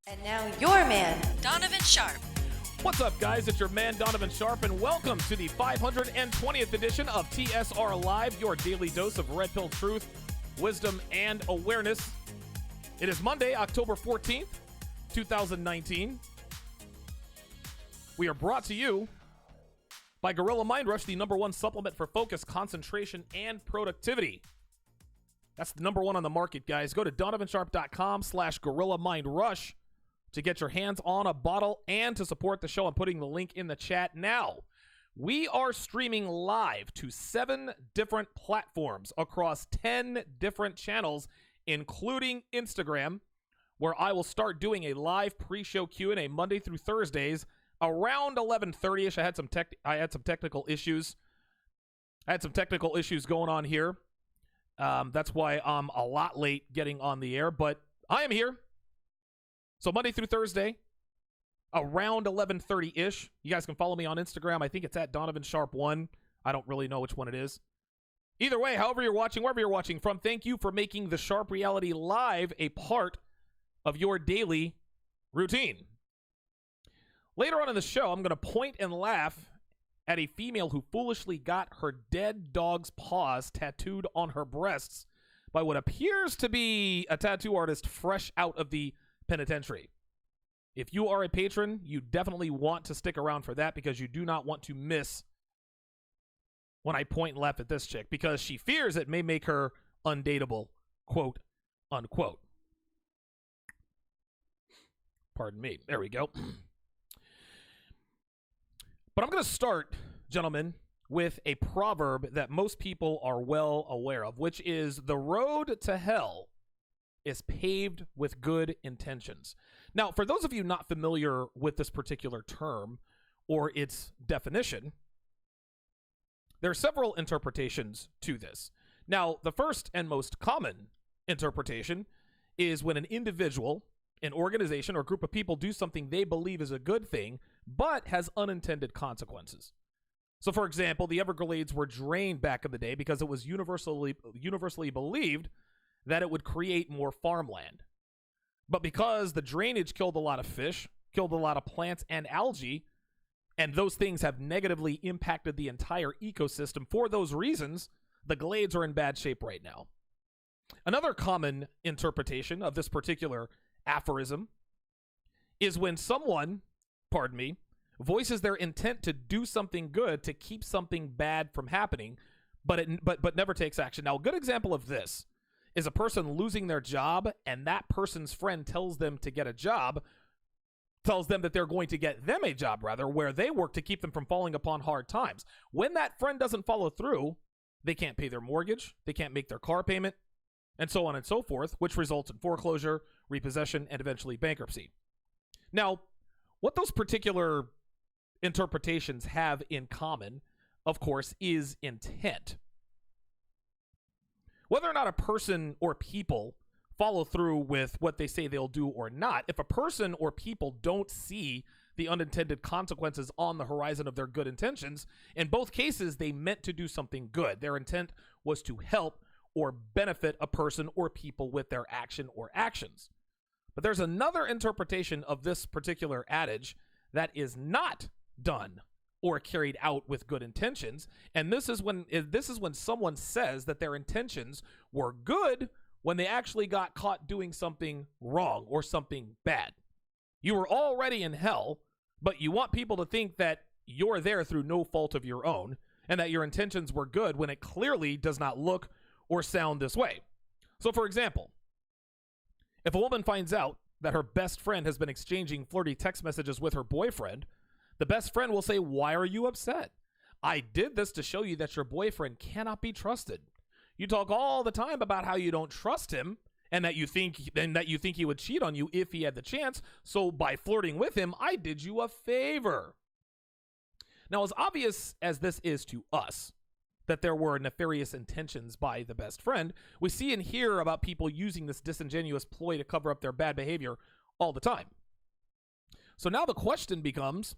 And now your man, Donovan Sharp. What's up, guys? It's your man, Donovan Sharp, and welcome to the 520th edition of TSR Live, your daily dose of red pill truth, wisdom, and awareness. It is Monday, October 14th, 2019. We are brought to you by Gorilla Mind Rush, the #1 supplement for focus, concentration, and productivity. That's the #1 on the market, guys. Go to donovansharp.com/Gorilla Mind Rush to get your hands on a bottle and to support the show. I'm putting the link in the chat now. We are streaming live to 7 different platforms across 10 different channels, including Instagram, where I will start doing a live pre-show Q&A Monday through Thursdays around 11:30ish. I had some technical issues. I had some technical issues going on here. That's why I'm a lot late getting on the air, but I am here. So Monday through Thursday, around 11:30-ish. You guys can follow me on Instagram. I think it's at Donovan Sharp 1. I don't really know which one it is. Either way, however you're watching, wherever you're watching from, thank you for making the Sharp Reality Live a part of your daily routine. Later on in the show, I'm going to point and laugh at a female who foolishly got her dead dog's paws tattooed on her breasts by what appears to be a tattoo artist fresh out of the penitentiary. If you are a patron, you definitely want to stick around for that because you do not want to miss when I point and laugh at this chick because she fears it may make her undateable, quote unquote. Pardon me. There we go. But I'm going to start, gentlemen, with a proverb that most people are well aware of, which is the road to hell is paved with good intentions. Now, for those of you not familiar with this particular term or its definition, there are several interpretations to this. Now, the first and most common interpretation is when an individual, an organization, or group of people do something they believe is a good thing, but has unintended consequences. So, for example, the Everglades were drained back in the day because it was universally believed that it would create more farmland. But because the drainage killed a lot of fish, killed a lot of plants and algae, and those things have negatively impacted the entire ecosystem, for those reasons, the glades are in bad shape right now. Another common interpretation of this particular aphorism is when someone, voices their intent to do something good to keep something bad from happening, but never takes action. Now, a good example of this is a person losing their job and that person's friend tells them to get a job, tells them that they're going to get them a job, rather, where they work to keep them from falling upon hard times. When that friend doesn't follow through, they can't pay their mortgage, they can't make their car payment, and so on and so forth, which results in foreclosure, repossession, and eventually bankruptcy. Now, what those particular interpretations have in common, of course, is intent. Whether or not a person or people follow through with what they say they'll do or not, if a person or people don't see the unintended consequences on the horizon of their good intentions, in both cases, they meant to do something good. Their intent was to help or benefit a person or people with their action or actions. But there's another interpretation of this particular adage that is not done or carried out with good intentions, and this is when someone says that their intentions were good when they actually got caught doing something wrong or something bad. You were already in hell, but you want people to think that you're there through no fault of your own and that your intentions were good when it clearly does not look or sound this way. So, for example, if a woman finds out that her best friend has been exchanging flirty text messages with her boyfriend, the best friend will say, "Why are you upset? I did this to show you that your boyfriend cannot be trusted. You talk all the time about how you don't trust him and that you think he would cheat on you if he had the chance. So by flirting with him, I did you a favor." Now, as obvious as this is to us, that there were nefarious intentions by the best friend, we see and hear about people using this disingenuous ploy to cover up their bad behavior all the time. So now the question becomes,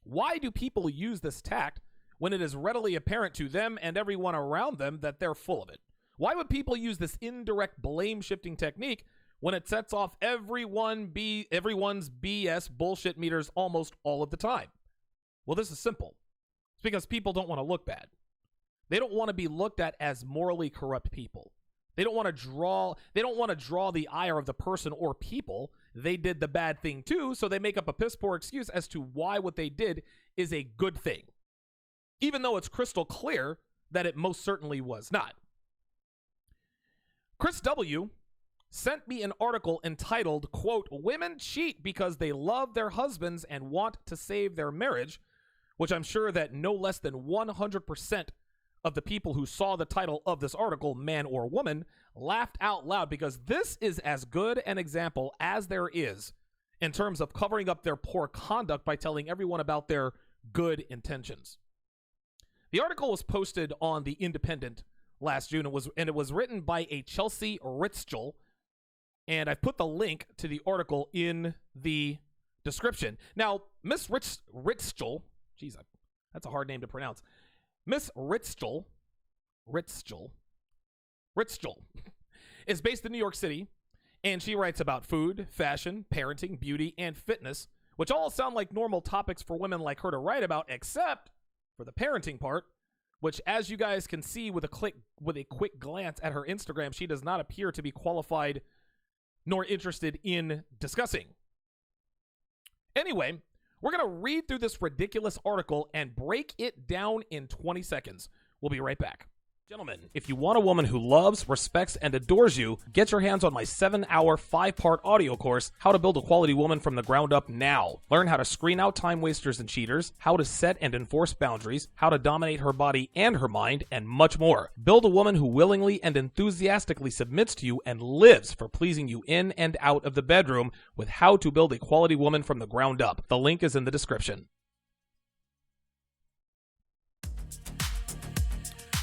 why do people use this tact when it is readily apparent to them and everyone around them that they're full of it? Why would people use this indirect blame-shifting technique when it sets off everyone's BS bullshit meters almost all of the time? Well, this is simple. It's because people don't want to look bad. They don't want to be looked at as morally corrupt people. They don't want to draw the ire of the person or people. They did the bad thing too, so they make up a piss poor excuse as to why what they did is a good thing, even though it's crystal clear that it most certainly was not. Chris W. sent me an article entitled, quote, "Women cheat because they love their husbands and want to save their marriage," which I'm sure that no less than 100% of the people who saw the title of this article, man or woman, laughed out loud, because this is as good an example as there is in terms of covering up their poor conduct by telling everyone about their good intentions. The article was posted on The Independent last June. It was written by a Chelsea Ritschel, and I've put the link to the article in the description. Now, Miss Ritschel, geez, that's a hard name to pronounce. Miss Ritschel is based in New York City, and she writes about food, fashion, parenting, beauty, and fitness, which all sound like normal topics for women like her to write about, except for the parenting part, which, as you guys can see with a quick glance at her Instagram, she does not appear to be qualified nor interested in discussing. Anyway, we're going to read through this ridiculous article and break it down in 20 seconds. We'll be right back. Gentlemen, if you want a woman who loves, respects, and adores you, get your hands on my 7-hour, 5-part audio course, How to Build a Quality Woman from the Ground Up Now. Learn how to screen out time wasters and cheaters, how to set and enforce boundaries, how to dominate her body and her mind, and much more. Build a woman who willingly and enthusiastically submits to you and lives for pleasing you in and out of the bedroom with How to Build a Quality Woman from the Ground Up. The link is in the description.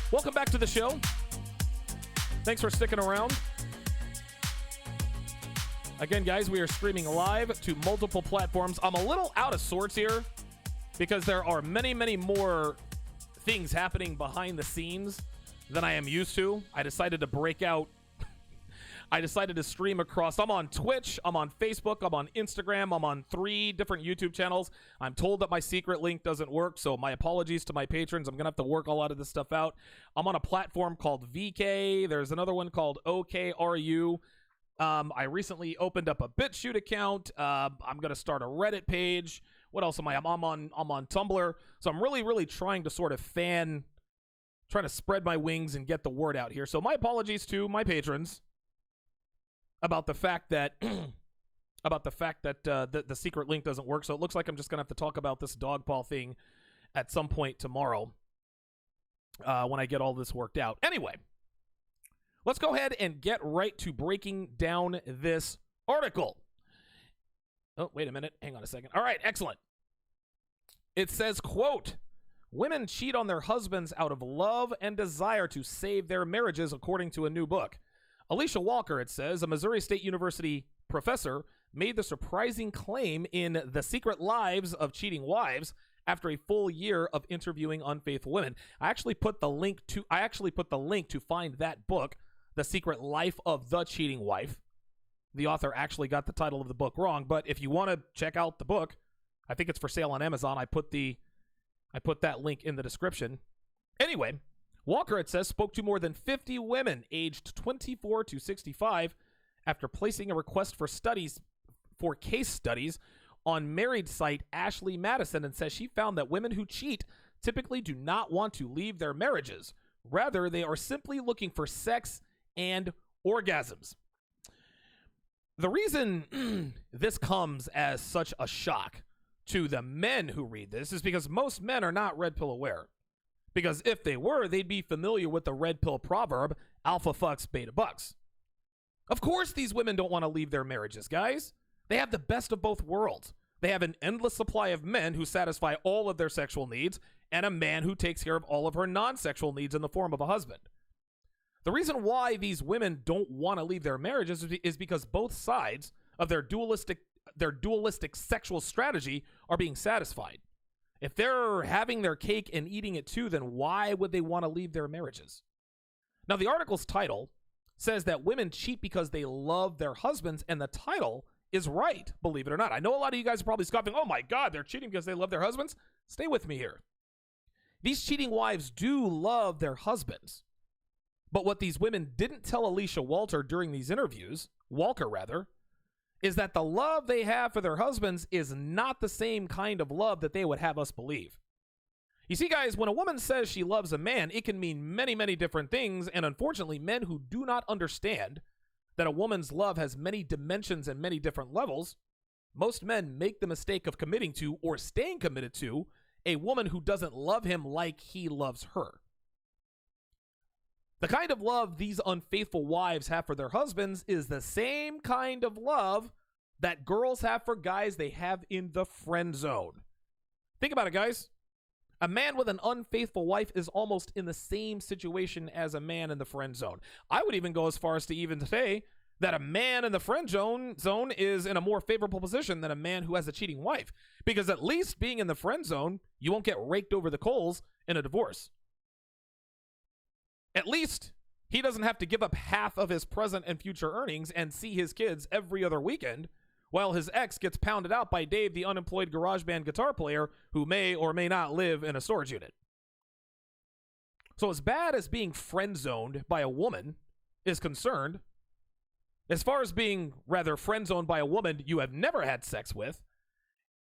Welcome back to the show. Thanks for sticking around. Again, guys, we are streaming live to multiple platforms. I'm a little out of sorts here because there are many, many more things happening behind the scenes than I am used to. I decided to break out. I decided to stream across. I'm on Twitch, I'm on Facebook, I'm on Instagram, I'm on 3 different YouTube channels. I'm told that my secret link doesn't work, so my apologies to my patrons. I'm going to have to work a lot of this stuff out. I'm on a platform called VK. There's another one called OKRU. I recently opened up a BitChute account. I'm going to start a Reddit page. What else am I? I'm on Tumblr. So I'm really trying to sort of trying to spread my wings and get the word out here. So my apologies to my patrons about the fact that the secret link doesn't work. So it looks like I'm just gonna have to talk about this dog paw thing at some point tomorrow when I get all this worked out. Anyway, let's go ahead and get right to breaking down this article. Oh, wait a minute. Hang on a second. All right, excellent. It says, quote, "Women cheat on their husbands out of love and desire to save their marriages," according to a new book. Alicia Walker, it says, a Missouri State University professor, made the surprising claim in The Secret Lives of Cheating Wives after a full year of interviewing unfaithful women. I actually put the link to find that book, The Secret Life of the Cheating Wife. The author actually got the title of the book wrong, but if you want to check out the book, I think it's for sale on Amazon. I put that link in the description. Anyway, Walker, it says, spoke to more than 50 women aged 24 to 65 after placing a request for case studies on married site Ashley Madison, and says she found that women who cheat typically do not want to leave their marriages. Rather, they are simply looking for sex and orgasms. The reason this comes as such a shock to the men who read this is because most men are not red pill aware. Because if they were, they'd be familiar with the red pill proverb, alpha fucks, beta bucks. Of course these women don't want to leave their marriages, guys. They have the best of both worlds. They have an endless supply of men who satisfy all of their sexual needs and a man who takes care of all of her non-sexual needs in the form of a husband. The reason why these women don't want to leave their marriages is because both sides of their dualistic sexual strategy are being satisfied. If they're having their cake and eating it too, then why would they want to leave their marriages? Now, the article's title says that women cheat because they love their husbands, and the title is right, believe it or not. I know a lot of you guys are probably scoffing, oh my God, they're cheating because they love their husbands. Stay with me here. These cheating wives do love their husbands. But what these women didn't tell Alicia Walker during these interviews, is that the love they have for their husbands is not the same kind of love that they would have us believe. You see, guys, when a woman says she loves a man, it can mean many, many different things, and unfortunately, men who do not understand that a woman's love has many dimensions and many different levels, most men make the mistake of committing to or staying committed to a woman who doesn't love him like he loves her. The kind of love these unfaithful wives have for their husbands is the same kind of love that girls have for guys they have in the friend zone. Think about it, guys. A man with an unfaithful wife is almost in the same situation as a man in the friend zone. I would even go as far as to even say that a man in the friend zone is in a more favorable position than a man who has a cheating wife. Because at least being in the friend zone, you won't get raked over the coals in a divorce. At least he doesn't have to give up half of his present and future earnings and see his kids every other weekend, while his ex gets pounded out by Dave, the unemployed garage band guitar player who may or may not live in a storage unit. So as bad as being friend-zoned by a woman is concerned, as far as being rather friend-zoned by a woman you have never had sex with,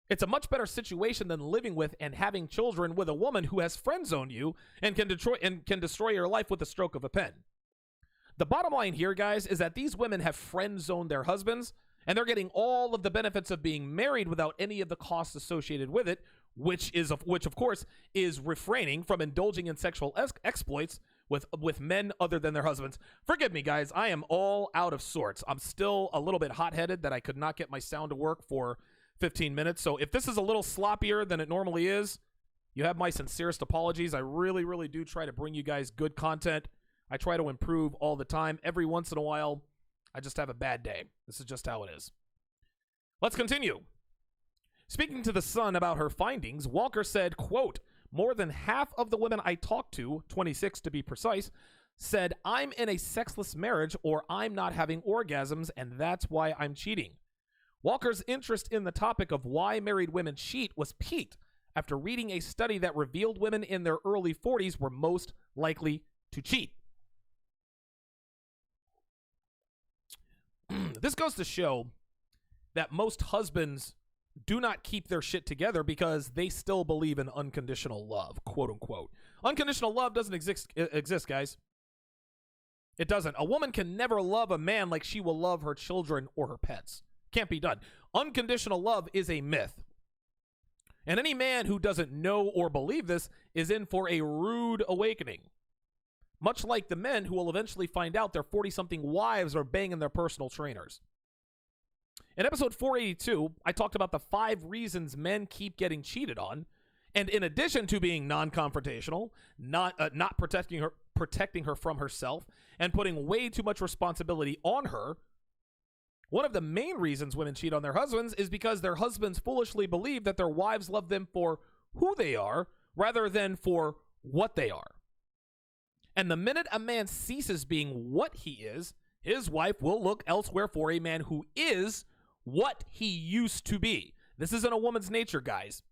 it's a much better situation than living with and having children with a woman who has friend-zoned you and can destroy your life with a stroke of a pen. The bottom line here, guys, is that these women have friend-zoned their husbands, and they're getting all of the benefits of being married without any of the costs associated with it, which of course is refraining from indulging in sexual exploits with men other than their husbands. Forgive me, guys, I am all out of sorts. I'm still a little bit hot-headed that I could not get my sound to work for 15 minutes. So if this is a little sloppier than it normally is, you have my sincerest apologies. I really, really do try to bring you guys good content. I try to improve all the time. Every once in a while, I just have a bad day. This is just how it is. Let's continue. Speaking to The Sun about her findings, Walker said, quote, "More than half of the women I talked to, 26 to be precise, said I'm in a sexless marriage or I'm not having orgasms and that's why I'm cheating." Walker's interest in the topic of why married women cheat was piqued after reading a study that revealed women in their early 40s were most likely to cheat. This goes to show that most husbands do not keep their shit together because they still believe in unconditional love, quote unquote. Unconditional love doesn't exist, guys. It doesn't. A woman can never love a man like she will love her children or her pets. Can't be done. Unconditional love is a myth. And any man who doesn't know or believe this is in for a rude awakening. Much like the men who will eventually find out their 40-something wives are banging their personal trainers. In episode 482, I talked about the 5 reasons men keep getting cheated on, and in addition to being non-confrontational, not protecting her from herself, and putting way too much responsibility on her, one of the main reasons women cheat on their husbands is because their husbands foolishly believe that their wives love them for who they are rather than for what they are. And the minute a man ceases being what he is, his wife will look elsewhere for a man who is what he used to be. This isn't a woman's nature, guys.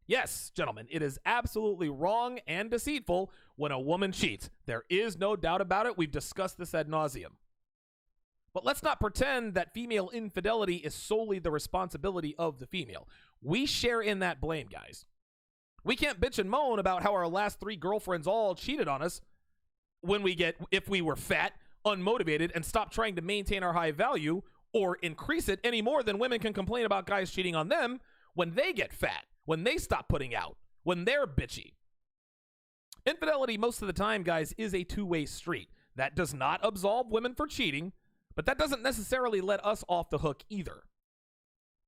Yes, gentlemen, it is absolutely wrong and deceitful when a woman cheats. There is no doubt about it. We've discussed this ad nauseum. But let's not pretend that female infidelity is solely the responsibility of the female. We share in that blame, guys. We can't bitch and moan about how our last 3 girlfriends all cheated on us if we were fat, unmotivated, and stopped trying to maintain our high value or increase it any more than women can complain about guys cheating on them when they get fat, when they stop putting out, when they're bitchy. Infidelity most of the time, guys, is a two-way street. That does not absolve women for cheating, but that doesn't necessarily let us off the hook either.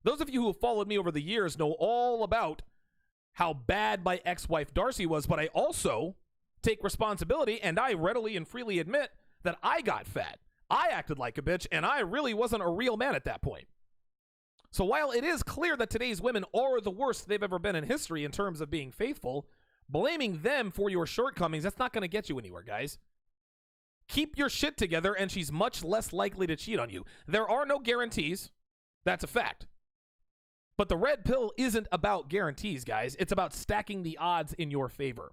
Those of you who have followed me over the years know all about how bad my ex-wife Darcy was, but I also take responsibility, and I readily and freely admit that I got fat. I acted like a bitch, and I really wasn't a real man at that point. So while it is clear that today's women are the worst they've ever been in history in terms of being faithful, blaming them for your shortcomings, that's not going to get you anywhere, guys. keep your shit together and she's much less likely to cheat on you. There are no guarantees. That's a fact. But the red pill isn't about guarantees, guys. It's about stacking the odds in your favor.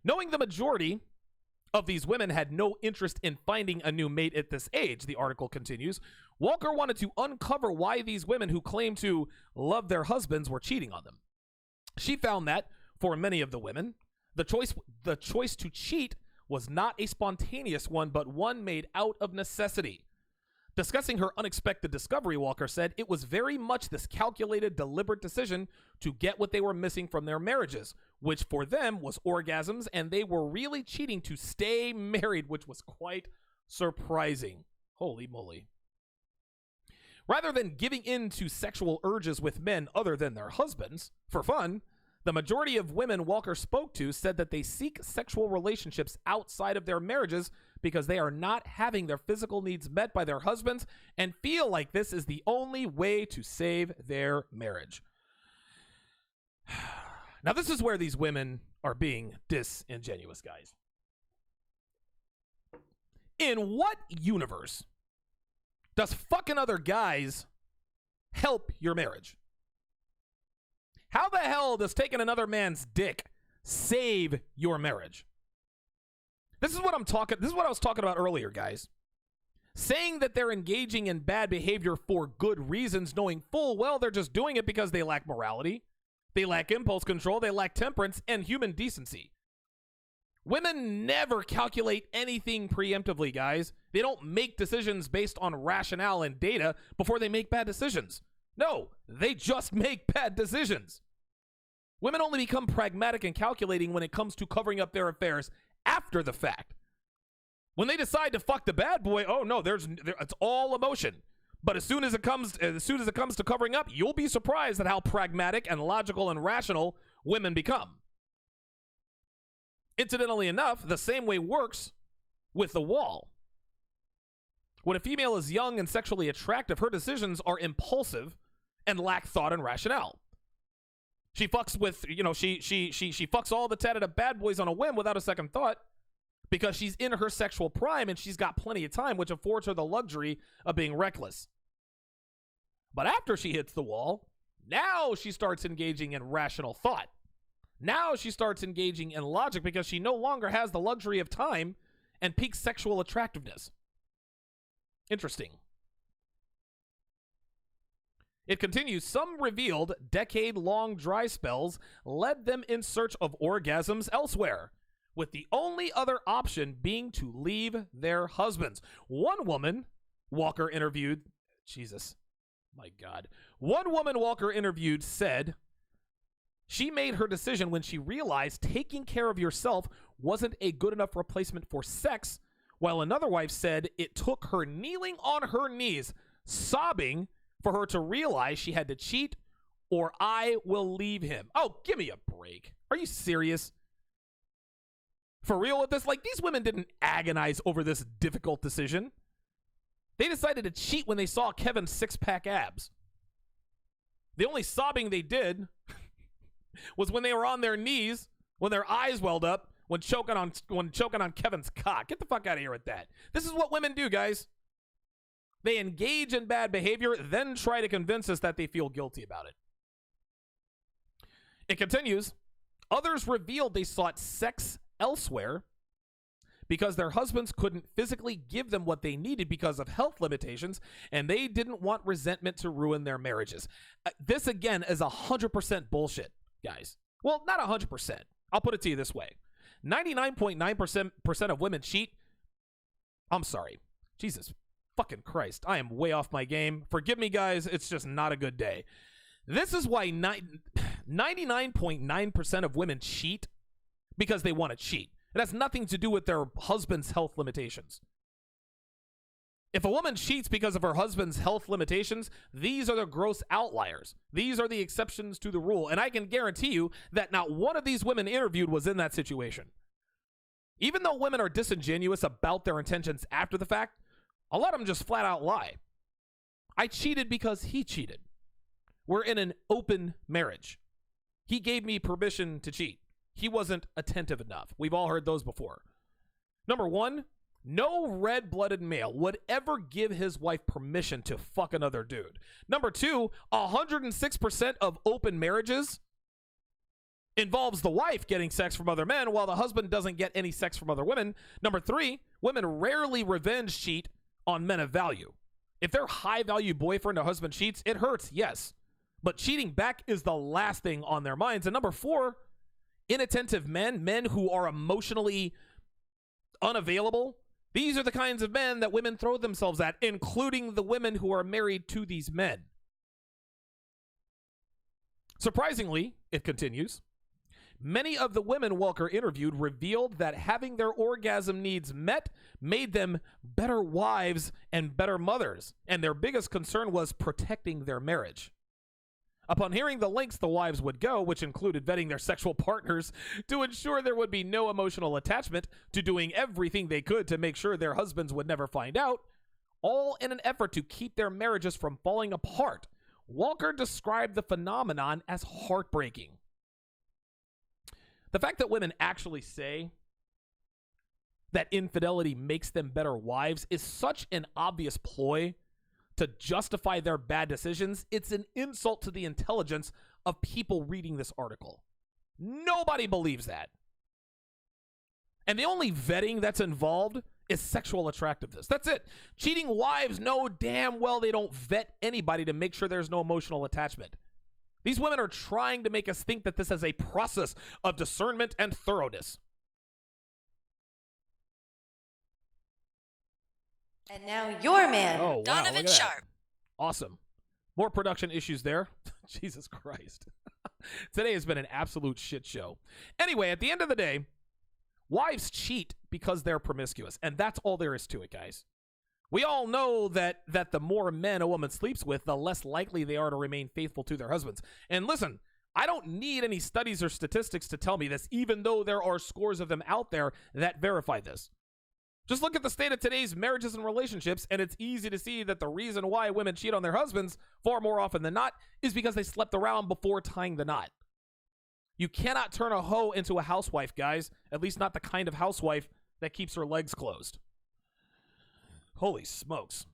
Knowing the majority of these women had no interest in finding a new mate at this age, the article continues, Walker wanted to uncover why these women who claim to love their husbands were cheating on them. She found that, for many of the women, the choice to cheat was not a spontaneous one, but one made out of necessity. Discussing her unexpected discovery, Walker said, it was very much this calculated, deliberate decision to get what they were missing from their marriages, which for them was orgasms, and they were really cheating to stay married, which was quite surprising. Holy moly. Rather than giving in to sexual urges with men other than their husbands for fun, the majority of women Walker spoke to said that they seek sexual relationships outside of their marriages because they are not having their physical needs met by their husbands and feel like this is the only way to save their marriage. Now, this is where these women are being disingenuous, guys. In what universe does fucking other guys help your marriage? How the hell does taking another man's dick save your marriage? This is what I was talking about earlier, guys. Saying that they're engaging in bad behavior for good reasons, knowing full well they're just doing it because they lack morality, they lack impulse control, they lack temperance and human decency. Women never calculate anything preemptively, guys. They don't make decisions based on rationale and data before they make bad decisions. No, they just make bad decisions. Women only become pragmatic and calculating when it comes to covering up their affairs after the fact. When they decide to fuck the bad boy, oh no, it's all emotion. But as soon as it comes to covering up, you'll be surprised at how pragmatic and logical and rational women become. Incidentally enough, the same way works with the wall. When a female is young and sexually attractive, her decisions are impulsive and lack thought and rationale. She fucks with, she fucks all the tatted bad boys on a whim without a second thought because she's in her sexual prime and she's got plenty of time, which affords her the luxury of being reckless. But after she hits the wall, now she starts engaging in rational thought. Now she starts engaging in logic because she no longer has the luxury of time and peak sexual attractiveness. Interesting. It continues, some revealed decade-long dry spells led them in search of orgasms elsewhere, with the only other option being to leave their husbands. One woman Walker interviewed said she made her decision when she realized taking care of yourself wasn't a good enough replacement for sex, while another wife said it took her kneeling on her knees, sobbing, for her to realize she had to cheat or I will leave him. Oh, give me a break. Are you serious? For real with this? Like, these women didn't agonize over this difficult decision. They decided to cheat when they saw Kevin's six-pack abs. The only sobbing they did was when they were on their knees, when their eyes welled up, when choking on Kevin's cock. Get the fuck out of here with that. This is what women do, guys. They engage in bad behavior, then try to convince us that they feel guilty about it. It continues, others revealed they sought sex elsewhere because their husbands couldn't physically give them what they needed because of health limitations, and they didn't want resentment to ruin their marriages. This, again, is 100% bullshit, guys. Well, not 100%. I'll put it to you this way. 99.9% of women cheat. I'm sorry. Jesus fucking Christ. I am way off my game. Forgive me, guys. It's just not a good day. This is why 99.9% of women cheat because they want to cheat. It has nothing to do with their husband's health limitations. If a woman cheats because of her husband's health limitations, these are the gross outliers. These are the exceptions to the rule. And I can guarantee you that not one of these women interviewed was in that situation. Even though women are disingenuous about their intentions after the fact, a lot of them just flat out lie. I cheated because he cheated. We're in an open marriage. He gave me permission to cheat. He wasn't attentive enough. We've all heard those before. Number one, no red-blooded male would ever give his wife permission to fuck another dude. Number two, 106% of open marriages involves the wife getting sex from other men while the husband doesn't get any sex from other women. Number three, women rarely revenge cheat on men of value. If their high-value boyfriend or husband cheats, it hurts, yes. But cheating back is the last thing on their minds. And number four, inattentive men who are emotionally unavailable, these are the kinds of men that women throw themselves at, including the women who are married to these men. Surprisingly, it continues, many of the women Walker interviewed revealed that having their orgasm needs met made them better wives and better mothers, and their biggest concern was protecting their marriage. Upon hearing the lengths the wives would go, which included vetting their sexual partners to ensure there would be no emotional attachment, to doing everything they could to make sure their husbands would never find out, all in an effort to keep their marriages from falling apart, Walker described the phenomenon as heartbreaking. The fact that women actually say that infidelity makes them better wives is such an obvious ploy to justify their bad decisions. It's an insult to the intelligence of people reading this article. Nobody believes that. And the only vetting that's involved is sexual attractiveness. That's it. Cheating wives know damn well they don't vet anybody to make sure there's no emotional attachment. These women are trying to make us think that this is a process of discernment and thoroughness. And now your man, wow, Donovan Sharp. Awesome. More production issues there. Jesus Christ. Today has been an absolute shit show. Anyway, at the end of the day, wives cheat because they're promiscuous, and that's all there is to it, guys. We all know that the more men a woman sleeps with, the less likely they are to remain faithful to their husbands. And listen, I don't need any studies or statistics to tell me this, even though there are scores of them out there that verify this. Just look at the state of today's marriages and relationships, and it's easy to see that the reason why women cheat on their husbands far more often than not is because they slept around before tying the knot. You cannot turn a hoe into a housewife, guys. At least not the kind of housewife that keeps her legs closed. Holy smokes.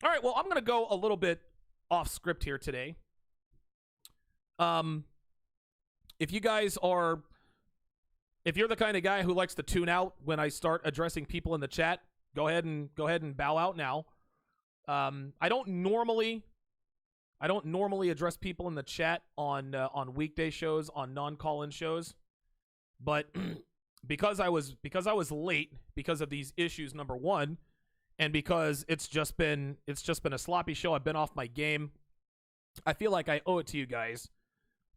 All right, well, I'm going to go a little bit off script here today. If you guys are... If you're the kind of guy who likes to tune out when I start addressing people in the chat, go ahead and bow out now. I don't normally address people in the chat on weekday shows, on non-call-in shows, but because I was late because of these issues, number one, and because it's just been a sloppy show. I've been off my game. I feel like I owe it to you guys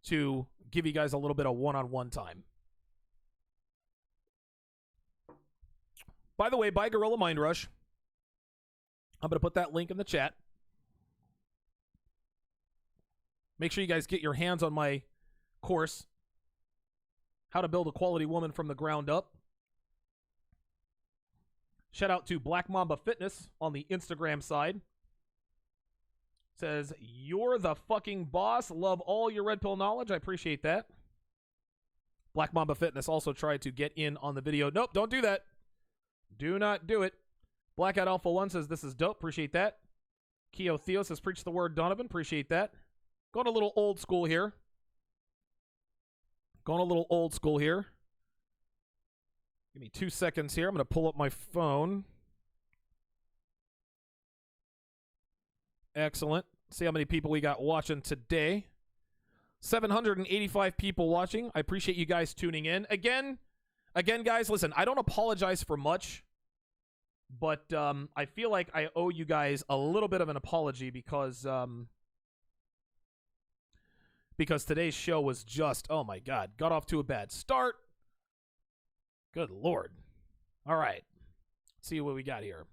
to give you guys a little bit of one-on-one time. By the way, buy Gorilla Mind Rush. I'm going to put that link in the chat. Make sure you guys get your hands on my course, How to Build a Quality Woman from the Ground Up. Shout out to Black Mamba Fitness on the Instagram side. Says, you're the fucking boss. Love all your red pill knowledge. I appreciate that. Black Mamba Fitness also tried to get in on the video. Nope, don't do that. Do not do it. Blackout Alpha 1 says, this is dope. Appreciate that. Keo Theo says, preach the word, Donovan. Appreciate that. Going a little old school here. Give me 2 seconds here. I'm going to pull up my phone. Excellent. See how many people we got watching today. 785 people watching. I appreciate you guys tuning in. Again, guys, listen, I don't apologize for much, but I feel like I owe you guys a little bit of an apology because today's show was just, oh my God, got off to a bad start. Good Lord. All right. Let's see what we got here.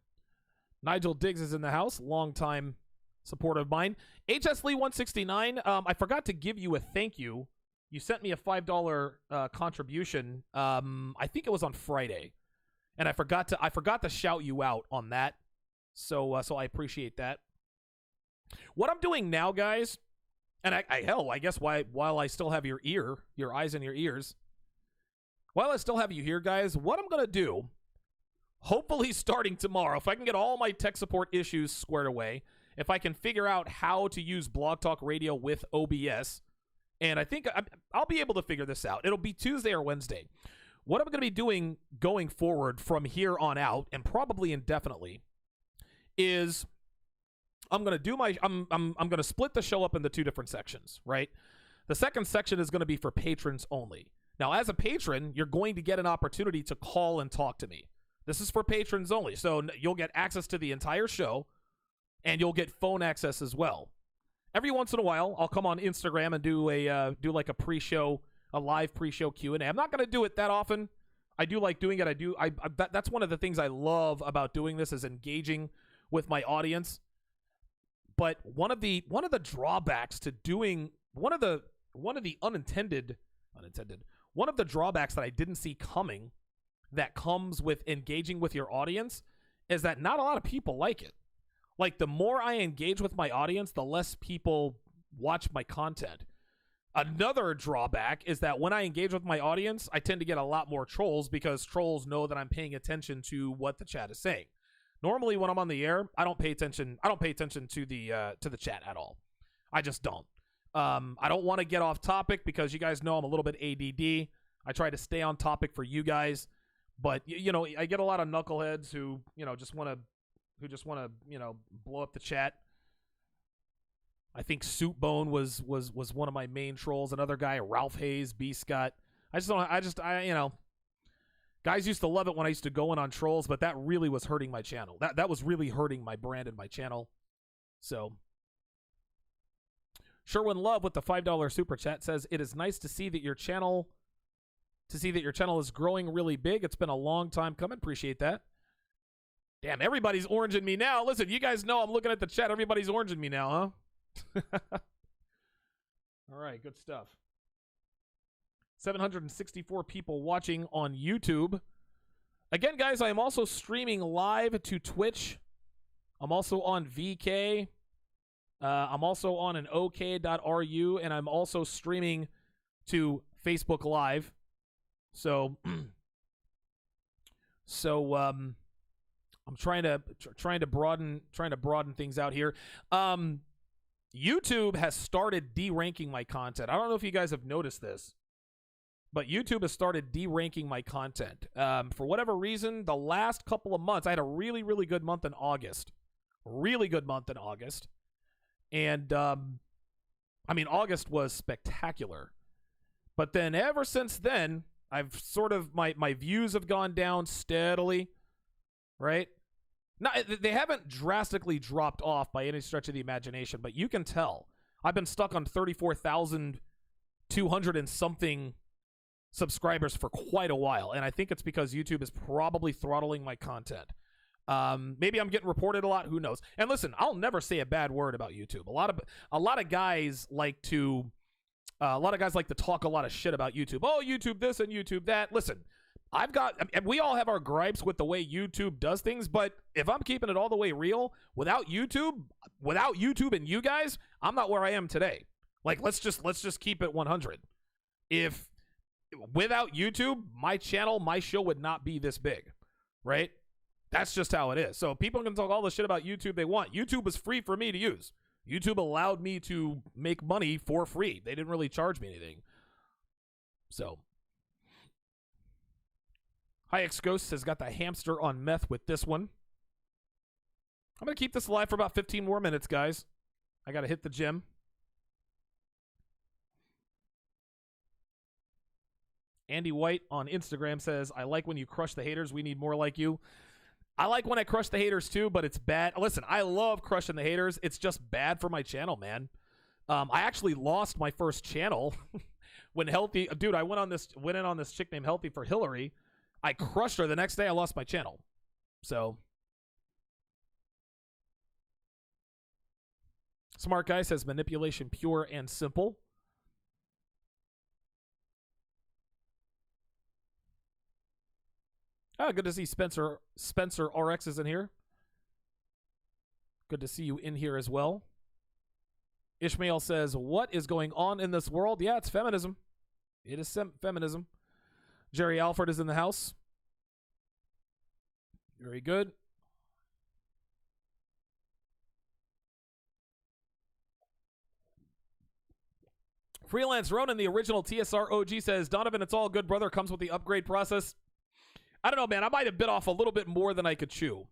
Nigel Diggs is in the house. Longtime supporter of mine. HS Lee 169. I forgot to give you a thank you. You sent me a $5 contribution. I think it was on Friday, and I forgot to shout you out on that. So I appreciate that. What I'm doing now, guys, and I guess while I still have your eyes and your ears, while I still have you here, guys, what I'm gonna do, hopefully starting tomorrow, if I can get all my tech support issues squared away, if I can figure out how to use Blog Talk Radio with OBS, and I think I'll be able to figure this out. It'll be Tuesday or Wednesday. What I'm going to be doing going forward from here on out, and probably indefinitely, is I'm going to do I'm going to split the show up into two different sections, right? The second section is going to be for patrons only. Now, as a patron, you're going to get an opportunity to call and talk to me. This is for patrons only, so you'll get access to the entire show, and you'll get phone access as well. Every once in a while, I'll come on Instagram and do like a pre-show, a live pre-show Q&A. I'm not going to do it that often. I do like doing it. That's one of the things I love about doing this, is engaging with my audience. But one of the drawbacks to doing one of the drawbacks that I didn't see coming, that comes with engaging with your audience, is that not a lot of people like it. Like, the more I engage with my audience, the less people watch my content. Another drawback is that when I engage with my audience, I tend to get a lot more trolls, because trolls know that I'm paying attention to what the chat is saying. Normally, when I'm on the air, I don't pay attention to the chat at all. I just don't. I don't want to get off topic, because you guys know I'm a little bit ADD. I try to stay on topic for you guys, but I get a lot of knuckleheads who just want to blow up the chat. I think Soupbone was one of my main trolls. Another guy, Ralph Hayes, B Scott. Guys used to love it when I used to go in on trolls, but that really was hurting my channel. That was really hurting my brand and my channel. So, Sherwin Love with the $5 super chat says, "It is nice to see that your channel is growing really big. It's been a long time coming." Appreciate that. Damn, everybody's oranging me now. Listen, you guys know I'm looking at the chat. Everybody's oranging me now, huh? All right, good stuff. 764 people watching on YouTube. Again, guys, I am also streaming live to Twitch. I'm also on VK. I'm also on an OK.ru, and I'm also streaming to Facebook Live. So I'm trying to broaden things out here. YouTube has started deranking my content. I don't know if you guys have noticed this, but YouTube has started deranking my content. For whatever reason, the last couple of months, I had a really, really good month in August. And, August was spectacular. But then ever since then, I've sort of, my views have gone down steadily, right? Now, they haven't drastically dropped off by any stretch of the imagination, but you can tell. I've been stuck on 34,200 and something subscribers for quite a while, and I think it's because YouTube is probably throttling my content. Maybe I'm getting reported a lot. Who knows? And listen, I'll never say a bad word about YouTube. A lot of guys like to talk a lot of shit about YouTube. Oh, YouTube this and YouTube that. Listen, we all have our gripes with the way YouTube does things, but if I'm keeping it all the way real, without YouTube and you guys, I'm not where I am today. Like, let's just keep it 100. If without YouTube, my channel, my show would not be this big, right? That's just how it is. So people can talk all the shit about YouTube they want. YouTube was free for me to use. YouTube allowed me to make money for free. They didn't really charge me anything. So, Hi X Ghost has got the hamster on meth with this one. I'm going to keep this alive for about 15 more minutes, guys. I got to hit the gym. Andy White on Instagram says, "I like when you crush the haters. We need more like you." I like when I crush the haters too, but it's bad. Listen, I love crushing the haters. It's just bad for my channel, man. I actually lost my first channel when Healthy, dude, I went in on this chick named Healthy for Hillary. I crushed her. The next day I lost my channel. So, Smart Guy says, "Manipulation pure and simple." Oh, good to see Spencer RX is in here. Good to see you in here as well. Ishmael says, "What is going on in this world?" Yeah, it's feminism. It is feminism. Jerry Alford is in the house. Very good. Freelance Ronan, the original TSR OG, says, Donovan, it's all good, brother. Comes with the upgrade process. I don't know, man. I might have bit off a little bit more than I could chew.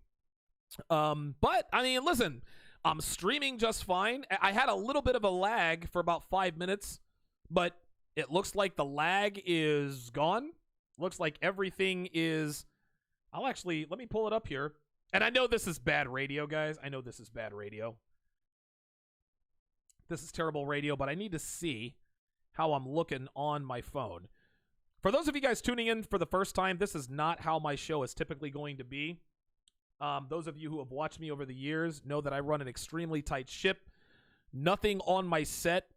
But, I mean, listen, I'm streaming just fine. I had a little bit of a lag for about 5 minutes, but it looks like the lag is gone. Looks like everything is... let me pull it up here. And I know this is bad radio, guys. I know this is bad radio. This is terrible radio, but I need to see how I'm looking on my phone. For those of you guys tuning in for the first time, this is not how my show is typically going to be. Those of you who have watched me over the years know that I run an extremely tight ship. Nothing on my set,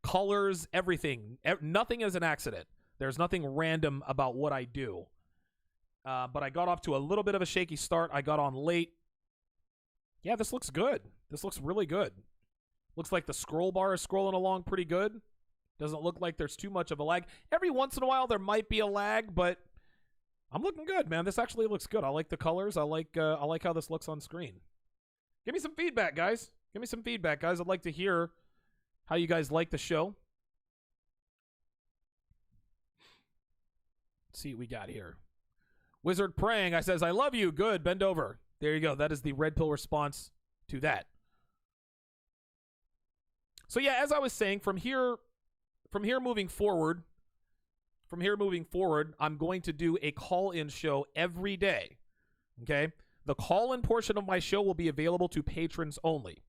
colors, everything. Nothing is an accident. There's nothing random about what I do. But I got off to a little bit of a shaky start. I got on late. Yeah, this looks good. This looks really good. Looks like the scroll bar is scrolling along pretty good. Doesn't look like there's too much of a lag. Every once in a while there might be a lag, but I'm looking good, man. This actually looks good. I like the colors. I like how this looks on screen. Give me some feedback, guys. Give me some feedback, guys. I'd like to hear how you guys like the show. Let's see what we got here. Wizard Praying, I says, I love you. Good. Bend over. There you go. That is the red pill response to that. So yeah, as I was saying, from here moving forward, I'm going to do a call-in show every day. Okay? The call-in portion of my show will be available to patrons only.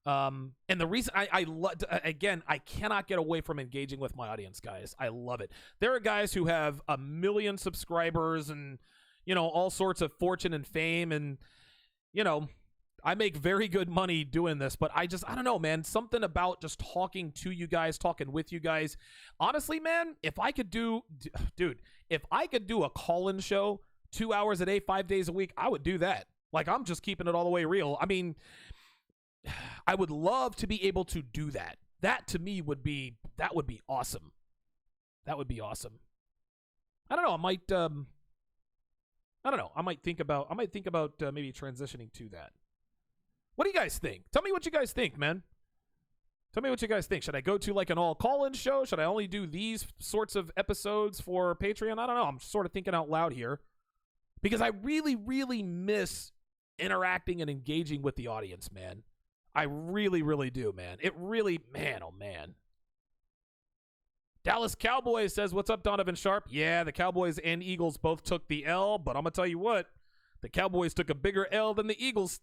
And the reason again, I cannot get away from engaging with my audience, guys. I love it. There are guys who have 1 million subscribers and, all sorts of fortune and fame. And, I make very good money doing this, but I don't know, man. Something about just talking to you guys, talking with you guys. Honestly, man, if I could do a call-in show 2 hours a day, 5 days a week, I would do that. Like, I'm just keeping it all the way real. I mean, I would love to be able to do that. That to me would be awesome. That would be awesome. I don't know. I might think about maybe transitioning to that. What do you guys think? Tell me what you guys think, man. Tell me what you guys think. Should I go to like an all call-in show? Should I only do these sorts of episodes for Patreon? I don't know. I'm sort of thinking out loud here because I really, really miss interacting and engaging with the audience, man. I really, really do, man. It really, man, oh, man. Dallas Cowboys says, what's up, Donovan Sharp? Yeah, the Cowboys and Eagles both took the L, but I'm going to tell you what. The Cowboys took a bigger L than the Eagles.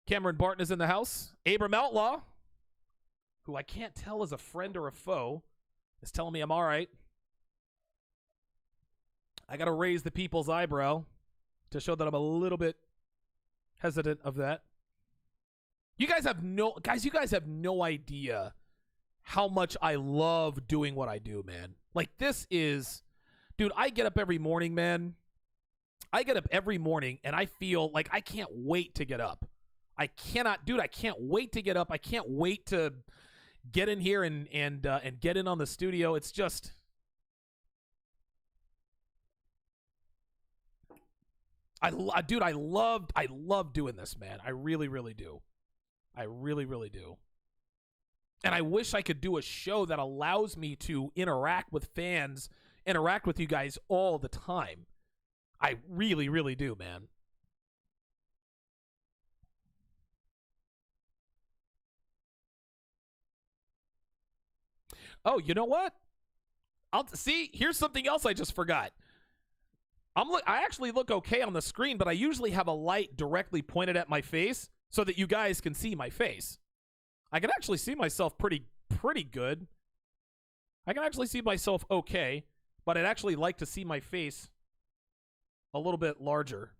Cameron Barton is in the house. Abram Outlaw, who I can't tell is a friend or a foe, is telling me I'm all right. I got to raise the people's eyebrow to show that I'm a little bit hesitant of that. You guys have no idea how much I love doing what I do, man. Like, this is, dude, I get up every morning, man. I get up every morning and I feel like I can't wait to get up. I can't wait to get up. I can't wait to get in here and get in on the studio. It's just, I love doing this, man. I really, really do. I really, really do. And I wish I could do a show that allows me to interact with fans, interact with you guys all the time. I really, really do, man. Oh, you know what? Here's something else I just forgot. I actually look okay on the screen, but I usually have a light directly pointed at my face so that you guys can see my face. I can actually see myself pretty good. I can actually see myself okay, but I'd actually like to see my face a little bit larger.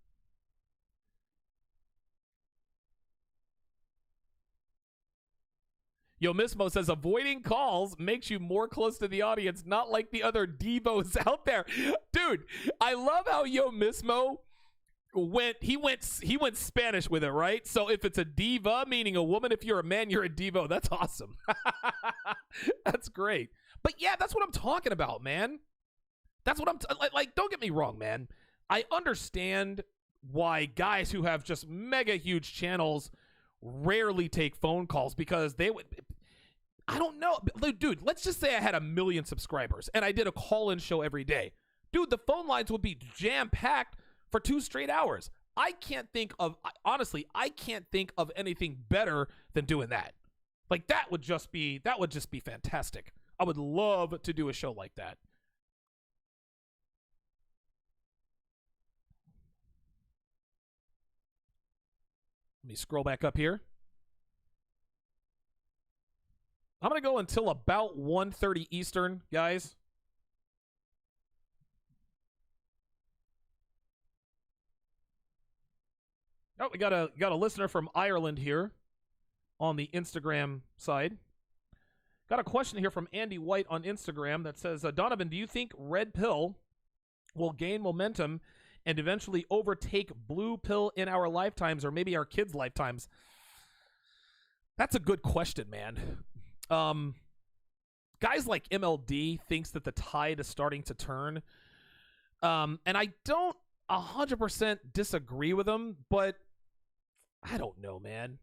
Yo Mismo says, avoiding calls makes you more close to the audience, not like the other divos out there. Dude, I love how Yo Mismo went Spanish with it, right? So if it's a diva, meaning a woman, if you're a man, you're a divo. That's awesome. That's great. But yeah, that's what I'm talking about, man. That's what I'm like. Don't get me wrong, man. I understand why guys who have just mega huge channels rarely take phone calls because they would. I don't know, dude. Let's just say I had 1 million subscribers and I did a call-in show every day, dude. The phone lines would be jam-packed for 2 straight hours. I can't think of anything better than doing that. Like that would just be fantastic. I would love to do a show like that. Let me scroll back up here. I'm going to go until about 1:30 Eastern, guys. Oh, we got a listener from Ireland here on the Instagram side. Got a question here from Andy White on Instagram that says, Donovan, do you think red pill will gain momentum and eventually overtake blue pill in our lifetimes or maybe our kids' lifetimes? That's a good question, man. Guys like MLD thinks that the tide is starting to turn. And I don't 100% disagree with him, but I don't know, man.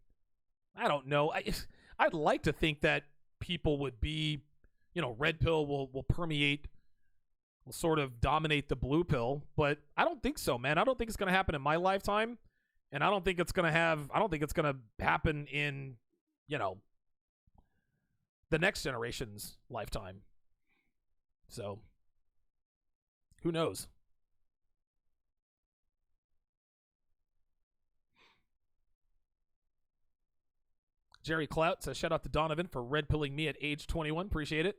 I don't know. I'd like to think that people would be, red pill will permeate, will sort of dominate the blue pill, but I don't think so, man. I don't think it's going to happen in my lifetime, and I don't think it's going to happen in, the next generation's lifetime. So, who knows? Jerry Clout says, shout out to Donovan for red pilling me at age 21. Appreciate it.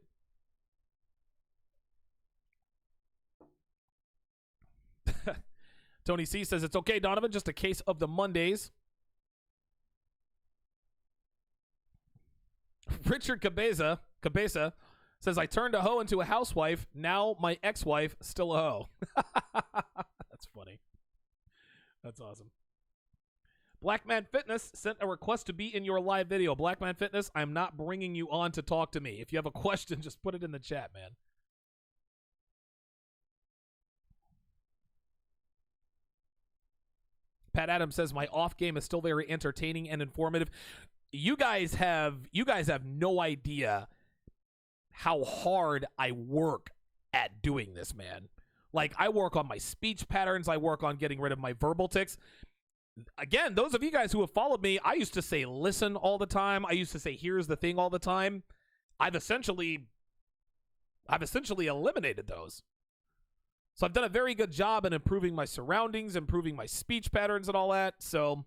Tony C says, it's okay, Donovan, just a case of the Mondays. Richard Cabeza says, I turned a hoe into a housewife. Now my ex-wife, still a hoe. That's funny. That's awesome. Blackman Fitness sent a request to be in your live video. Blackman Fitness, I'm not bringing you on to talk to me. If you have a question, just put it in the chat, man. Pat Adams says, my off game is still very entertaining and informative. You guys have no idea how hard I work at doing this, man. Like, I work on my speech patterns. I work on getting rid of my verbal tics. Again, those of you guys who have followed me, I used to say listen all the time. I used to say here's the thing all the time. I've essentially eliminated those. So I've done a very good job in improving my surroundings, improving my speech patterns and all that. So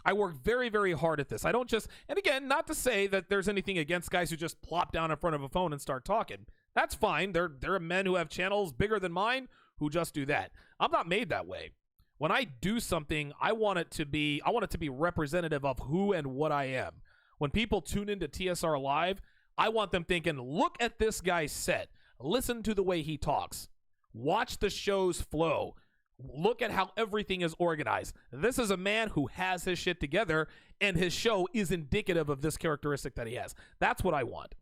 I work very, very hard at this. I don't just, and again, not to say that there's anything against guys who just plop down in front of a phone and start talking. That's fine. There are men who have channels bigger than mine who just do that. I'm not made that way. When I do something, I want it to be representative of who and what I am. When people tune into TSR Live, I want them thinking, look at this guy's set. Listen to the way he talks. Watch the show's flow. Look at how everything is organized. This is a man who has his shit together, and his show is indicative of this characteristic that he has. That's what I want.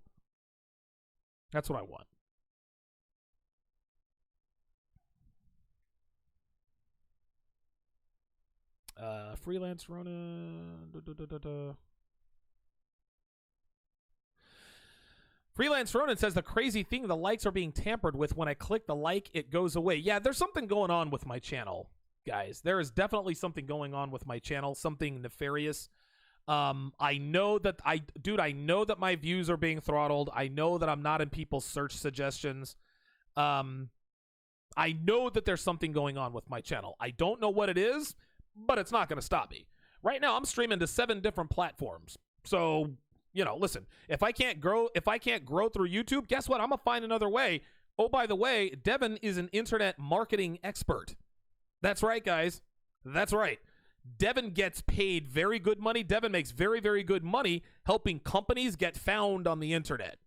That's what I want. Freelance Rona. Freelance Ronan says, the crazy thing, the likes are being tampered with. When I click the like, it goes away. Yeah, there's something going on with my channel, guys. There is definitely something going on with my channel, something nefarious. I know that my views are being throttled. I know that I'm not in people's search suggestions. I know that there's something going on with my channel. I don't know what it is, but it's not going to stop me. Right now, I'm streaming to 7 different platforms. So, listen, if I can't grow through YouTube, guess what? I'm going to find another way. Oh, by the way, Devin is an internet marketing expert. That's right, guys. That's right. Devin gets paid very good money. Devin makes very, very good money helping companies get found on the internet.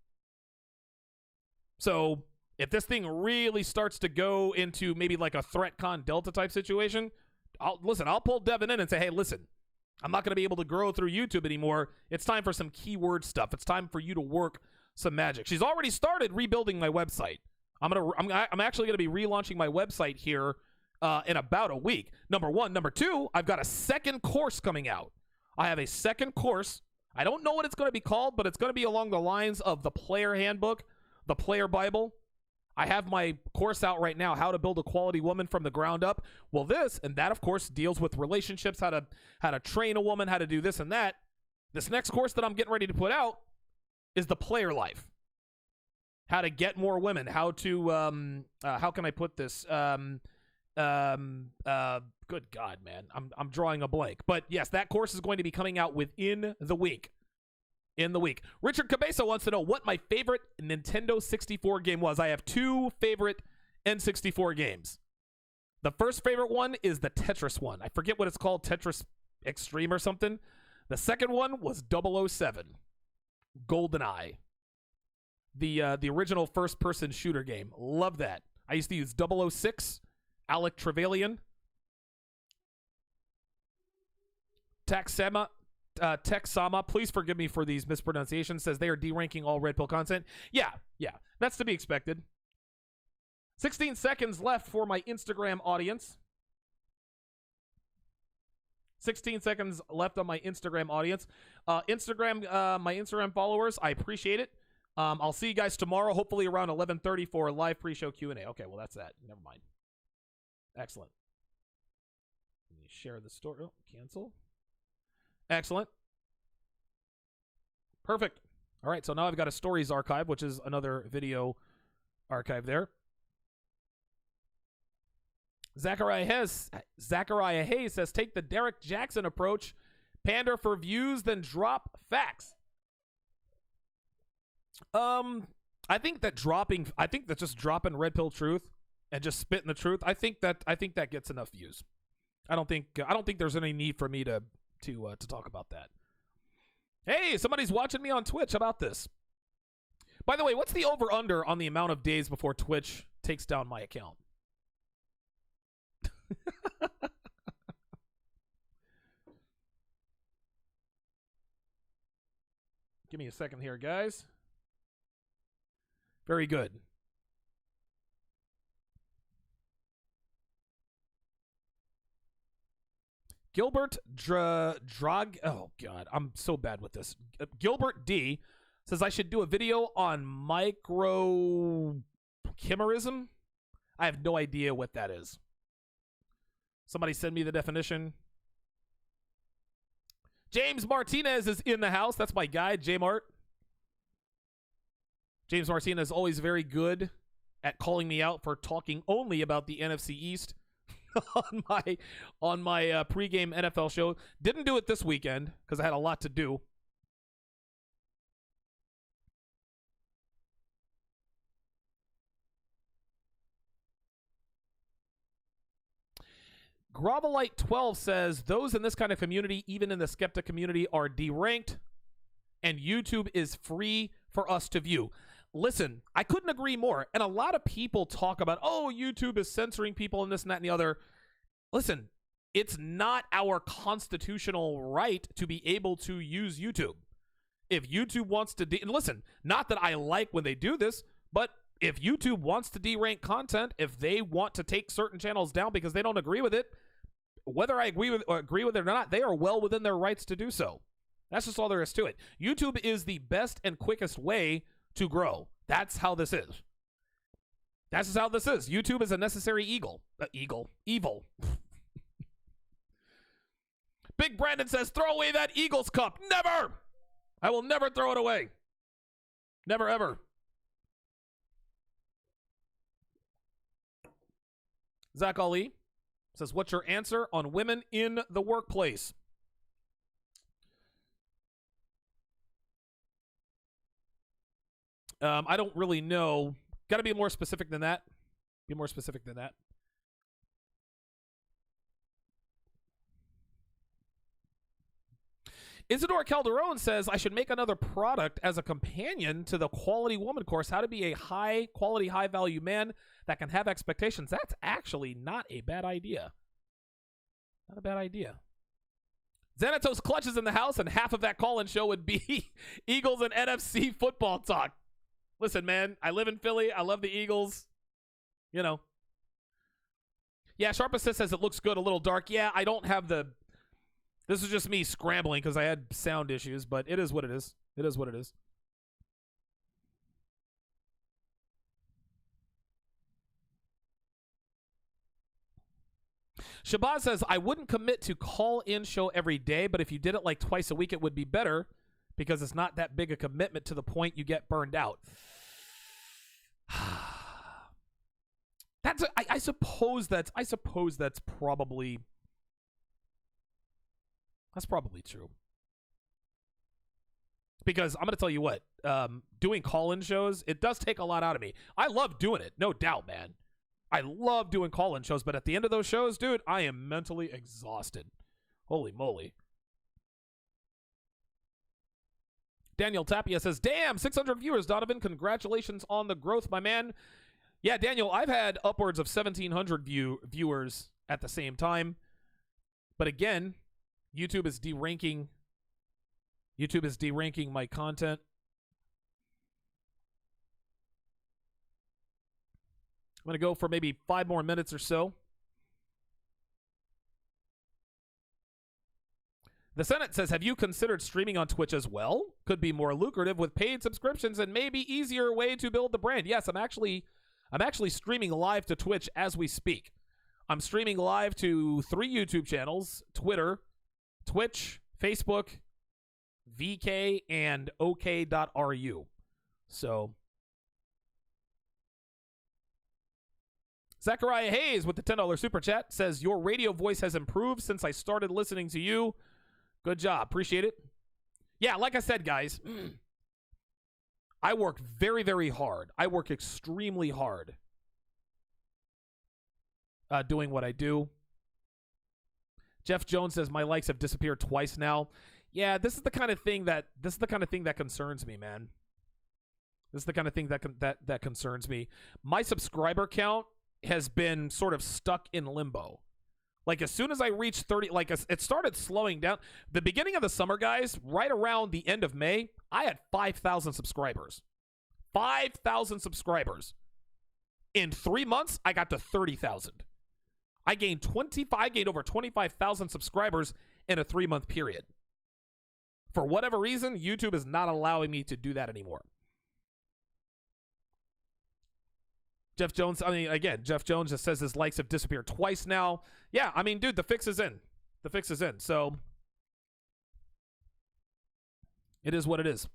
So if this thing really starts to go into maybe like a ThreatCon Delta type situation, I'll pull Devin in and say, hey, listen, I'm not going to be able to grow through YouTube anymore. It's time for some keyword stuff. It's time for you to work some magic. She's already started rebuilding my website. I'm actually gonna be relaunching my website here in about a week. Number one. Number two, I've got a second course coming out. I have a second course. I don't know what it's going to be called, but it's going to be along the lines of the Player Handbook, the Player Bible. I have my course out right now, How to Build a Quality Woman from the Ground Up. Well, this and that, of course, deals with relationships, how to train a woman, how to do this and that. This next course that I'm getting ready to put out is the Player Life. How to get more women, how to how can I put this? Good God, man. I'm drawing a blank. But yes, that course is going to be coming out within the week. Richard Cabeza wants to know what my favorite Nintendo 64 game was. I have two favorite N64 games. The first favorite one is the Tetris one. I forget what it's called, Tetris Extreme or something. The second one was 007, GoldenEye. The original first-person shooter game. Love that. I used to use 006, Alec Trevelyan. Texama, please forgive me for these mispronunciations, says they are deranking all Red Pill content. Yeah, that's to be expected. 16 seconds left for my Instagram audience. 16 seconds left on my Instagram audience. My Instagram followers, I appreciate it. I'll see you guys tomorrow, hopefully around 11:30 for a live pre-show Q&A. Okay, well, that's that. Never mind. Excellent. Let me share the story. Oh, cancel. Excellent. Perfect. All right, so now I've got a stories archive, which is another video archive there. Zachariah Hayes says, take the Derek Jackson approach. Pander for views, then drop facts. I think that just dropping Red Pill truth and just spitting the truth, I think that gets enough views. I don't think there's any need for me to talk about that. Hey, somebody's watching me on Twitch. How about this? By the way, what's the over-under on the amount of days before Twitch takes down my account? Give me a second here, guys. Very good. Gilbert oh God, I'm so bad with this. Gilbert D says I should do a video on microchimerism. I have no idea what that is. Somebody send me the definition. James Martinez is in the house. That's my guy, J-Mart. James Martinez is always very good at calling me out for talking only about the NFC East on my pregame NFL show. Didn't do it this weekend because I had a lot to do. Grovelite12 says, those in this kind of community, even in the skeptic community, are deranked, and YouTube is free for us to view. Listen, I couldn't agree more. And a lot of people talk about, oh, YouTube is censoring people and this and that and the other. Listen, it's not our constitutional right to be able to use YouTube. If YouTube wants to, and listen, not that I like when they do this, but if YouTube wants to derank content, if they want to take certain channels down because they don't agree with it, whether I agree with it or not, they are well within their rights to do so. That's just all there is to it. YouTube is the best and quickest way to grow. That's how this is. That's just how this is. YouTube is a necessary evil. Big Brandon says, throw away that Eagles cup. Never! I will never throw it away. Never, ever. Zach Ali says, what's your answer on women in the workplace? I don't really know. Got to be more specific than that. Be more specific than that. Isidore Calderon says, I should make another product as a companion to the Quality Woman course, how to be a high-quality, high-value man that can have expectations. That's actually not a bad idea. Not a bad idea. Xanatos Clutches in the house, and half of that call-in show would be Eagles and NFC football talk. Listen, man, I live in Philly. I love the Eagles. You know. Yeah, Sharp Assist says it looks good, a little dark. Yeah, I don't have the... This is just me scrambling because I had sound issues, but it is what it is. It is what it is. Shabazz says, I wouldn't commit to call-in show every day, but if you did it like twice a week, it would be better because it's not that big a commitment to the point you get burned out. I suppose that's probably true. Because I'm going to tell you what, doing call-in shows, it does take a lot out of me. I love doing it, no doubt, man. I love doing call-in shows, but at the end of those shows, dude, I am mentally exhausted. Holy moly. Daniel Tapia says, damn, 600 viewers, Donovan. Congratulations on the growth, my man. Yeah, Daniel, I've had upwards of 1,700 viewers at the same time. But again, YouTube is deranking my content. I'm going to go for maybe 5 more minutes or so. The Senate says, have you considered streaming on Twitch as well? Could be more lucrative with paid subscriptions and maybe easier way to build the brand. Yes, I'm actually streaming live to Twitch as we speak. I'm streaming live to 3 YouTube channels, Twitter, Twitch, Facebook, VK, and OK.ru. So, Zachariah Hayes with the $10 super chat says, your radio voice has improved since I started listening to you. Good job. Appreciate it. Yeah, like I said, guys, I work very, very hard. I work extremely hard doing what I do. Jeff Jones says, my likes have disappeared twice now. Yeah, this is the kind of thing that concerns me, man. This is the kind of thing that concerns me. My subscriber count has been sort of stuck in limbo. Like, as soon as I reached 30, like, it started slowing down. The beginning of the summer, guys, right around the end of May, I had 5,000 subscribers. 5,000 subscribers. In 3 months, I got to 30,000. I gained over 25,000 subscribers in a 3-month period. For whatever reason, YouTube is not allowing me to do that anymore. Jeff Jones, Jeff Jones just says his likes have disappeared twice now. Yeah, I mean, dude, the fix is in. The fix is in. So, it is what it is.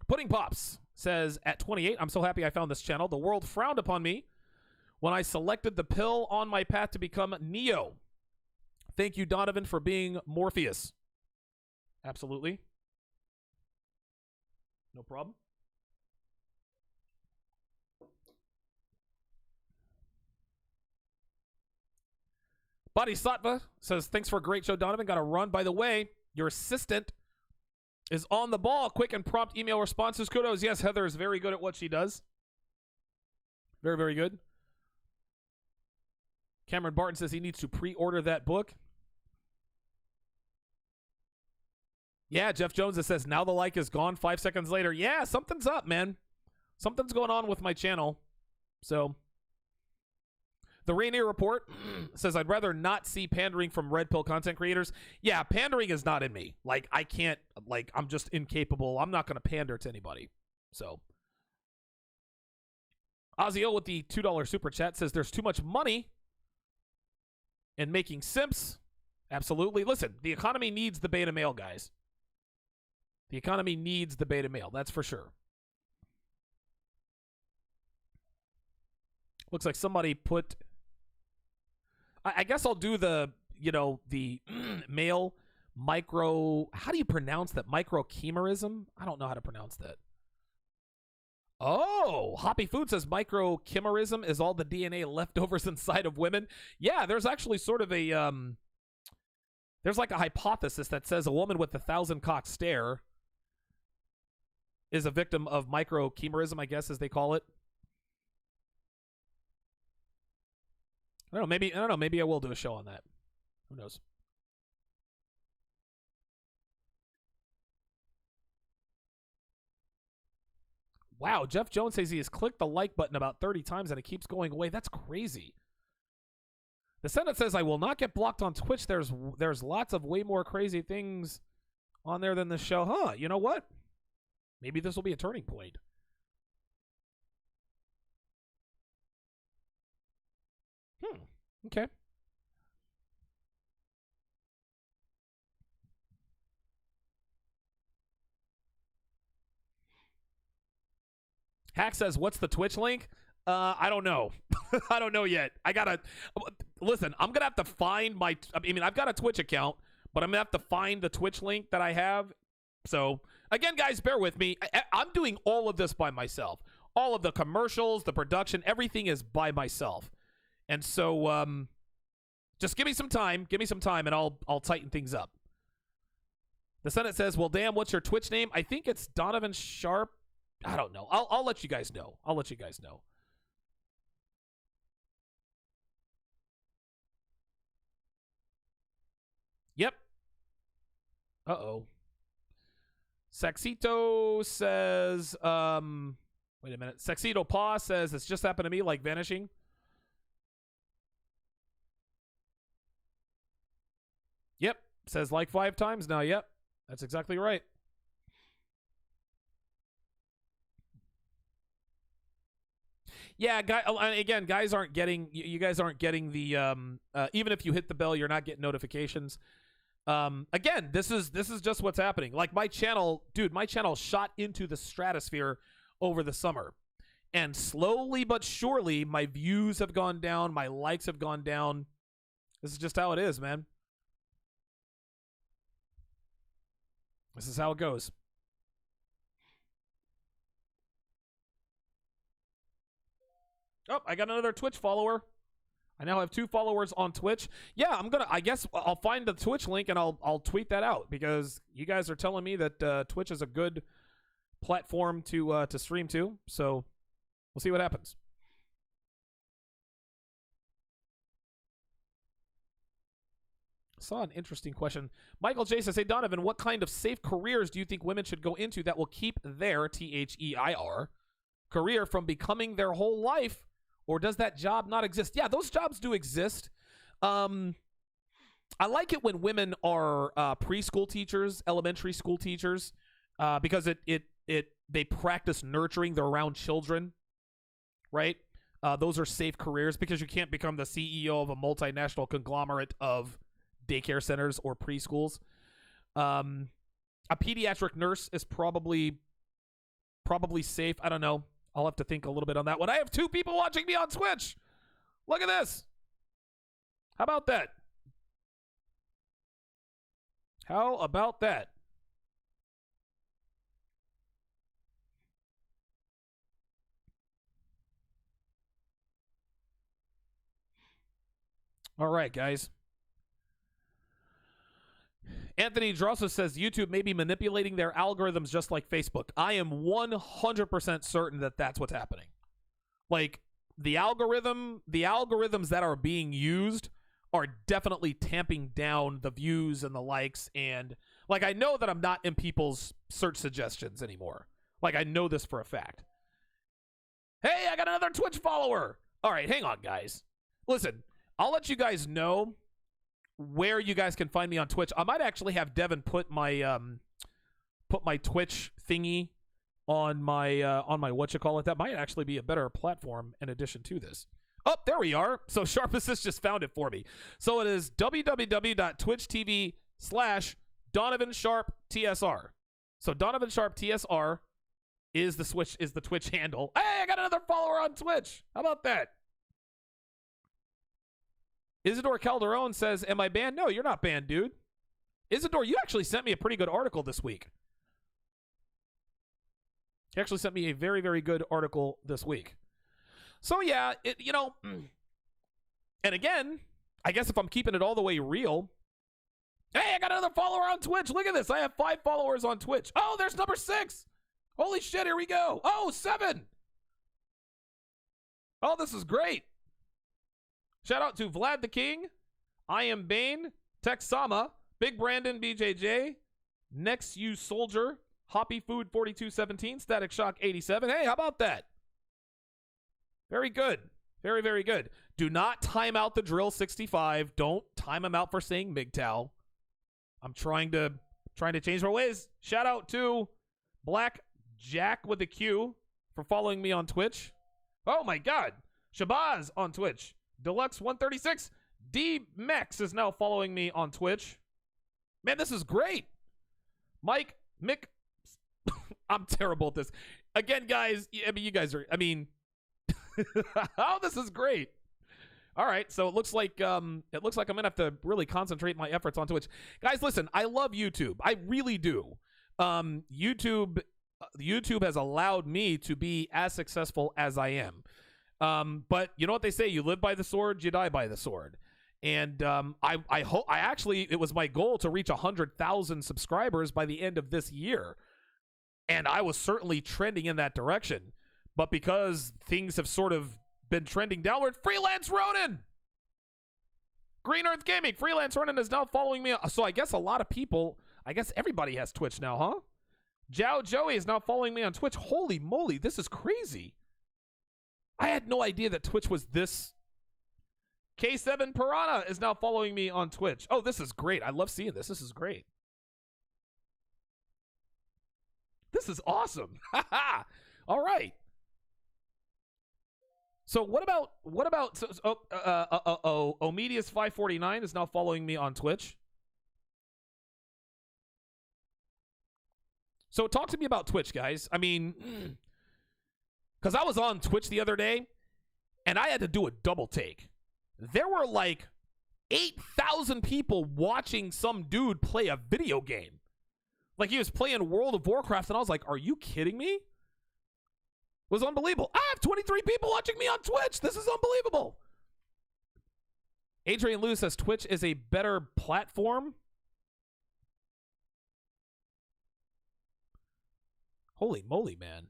Pudding Pops says, at 28, I'm so happy I found this channel. The world frowned upon me when I selected the pill on my path to become Neo. Thank you, Donovan, for being Morpheus. Absolutely. No problem. Bodhisattva says, thanks for a great show, Donovan. Got to run. By the way, your assistant is on the ball. Quick and prompt email responses. Kudos. Yes, Heather is very good at what she does. Very, very good. Cameron Barton says he needs to pre-order that book. Yeah, Jeff Jones that says, now the like is gone 5 seconds later. Yeah, something's up, man. Something's going on with my channel. So, the Rainier Report says, I'd rather not see pandering from Red Pill content creators. Yeah, pandering is not in me. Like, I can't, like, I'm just incapable. I'm not going to pander to anybody. So, Ozzy O with the $2 super chat says, there's too much money in making simps. Absolutely. Listen, the economy needs the beta male, guys. The economy needs the beta male. That's for sure. Looks like somebody put... I guess I'll do the male micro... How do you pronounce that? Microchimerism? I don't know how to pronounce that. Oh, Hoppy Food says microchimerism is all the DNA leftovers inside of women. Yeah, there's actually sort of a... there's like a hypothesis that says a woman with 1,000-cock stare is a victim of microchimerism, I guess, as they call it. I don't know. Maybe I will do a show on that. Who knows? Wow, Jeff Jones says he has clicked the like button about 30 times and it keeps going away. That's crazy. The Senate says I will not get blocked on Twitch. There's lots of way more crazy things on there than the show. Huh, you know what? Maybe this will be a turning point. Okay. Hack says, what's the Twitch link? I don't know. I don't know yet. I gotta listen. I'm gonna have to find my. I mean, I've got a Twitch account, but I'm gonna have to find the Twitch link that I have. So again, guys, bear with me. I'm doing all of this by myself. All of the commercials, the production, everything is by myself. And so, just give me some time. Give me some time, and I'll tighten things up. The Senate says, "Well, damn, what's your Twitch name?" I think it's Donovan Sharp. I don't know. I'll let you guys know. I'll let you guys know. Yep. Uh-oh. Saxito says, wait a minute. Saxito Paw says, it's just happened to me, like vanishing. Yep. Says like 5 times now. Yep. That's exactly right. Yeah, again, guys aren't getting, you guys aren't getting the, even if you hit the bell, you're not getting notifications. Again, this is just what's happening. Like my channel, dude, my channel shot into the stratosphere over the summer. And slowly but surely, my views have gone down, my likes have gone down. This is just how it is, man. This is how it goes. Oh, I got another Twitch follower. I now have 2 followers on Twitch. Yeah, I guess I'll find the Twitch link and I'll tweet that out because you guys are telling me that Twitch is a good platform to stream to. So we'll see what happens. Saw an interesting question. Michael J says, hey, Donovan, what kind of safe careers do you think women should go into that will keep their, THEIR, career from becoming their whole life? Or does that job not exist? Yeah, those jobs do exist. I like it when women are preschool teachers, elementary school teachers, because they practice nurturing. They're around children, right? Those are safe careers because you can't become the CEO of a multinational conglomerate of daycare centers or preschools. A pediatric nurse is probably safe. I don't know. I'll have to think a little bit on that one. I have 2 people watching me on Twitch. Look at this. How about that? How about that? All right, guys. Anthony Drosso says YouTube may be manipulating their algorithms just like Facebook. I am 100% certain that that's what's happening. Like, the algorithms that are being used are definitely tamping down the views and the likes. And, like, I know that I'm not in people's search suggestions anymore. Like, I know this for a fact. Hey, I got another Twitch follower. All right, hang on, guys. Listen, I'll let you guys know where you guys can find me on Twitch. I might actually have Devin put my Twitch thingy on my That might actually be a better platform in addition to this. Oh, there we are. So Sharp Assist just found it for me. So it is www.twitch.tv/Donovan Sharp TSR. So Donovan Sharp TSR is the Twitch handle. Hey, I got another follower on Twitch. How about that? Isidore Calderon says, am I banned? No, you're not banned, dude. Isidore, you actually sent me a pretty good article this week. He actually sent me a very, very good article this week. So, yeah, and again, I guess if I'm keeping it all the way real, hey, I got another follower on Twitch. Look at this. I have 5 followers on Twitch. Oh, there's number 6. Holy shit, here we go. Oh, 7. Oh, this is great. Shout out to Vlad the King, I Am Bane, Texama, Big Brandon BJJ, Next You Soldier, Hoppy Food 4217, Static Shock 87. Hey, how about that? Very good. Very, very good. Do not time out the drill 65. Don't time him out for saying MGTOW. I'm trying to change my ways. Shout out to Black Jack with a Q for following me on Twitch. Oh my God. Shabazz on Twitch. Deluxe 136. D Max is now following me on Twitch. Man, this is great. Mike, Mick. I'm terrible at this. Again, guys, you guys are, oh, this is great. All right, so it looks like I'm gonna have to really concentrate my efforts on Twitch. Guys, listen, I love YouTube. I really do. YouTube has allowed me to be as successful as I am. But you know what they say: you live by the sword, you die by the sword. And I hope it was my goal to reach 100,000 subscribers by the end of this year, and I was certainly trending in that direction. But because things have sort of been trending downward, Freelance Ronin, Green Earth Gaming, Freelance Ronin is now following me. So I guess a lot of people, I guess everybody has Twitch now, huh? Jow Joey is now following me on Twitch. Holy moly, this is crazy. I had no idea that Twitch was this. K7 Piranha is now following me on Twitch. Oh, this is great. I love seeing this. This is great. This is awesome. All right. So what about Omedius 549 is now following me on Twitch. So talk to me about Twitch, guys. I mean, because I was on Twitch the other day, and I had to do a double take. There were like 8,000 people watching some dude play a video game. Like he was playing World of Warcraft, and I was like, are you kidding me? It was unbelievable. I have 23 people watching me on Twitch. This is unbelievable. Adrian Lewis says Twitch is a better platform. Holy moly, man.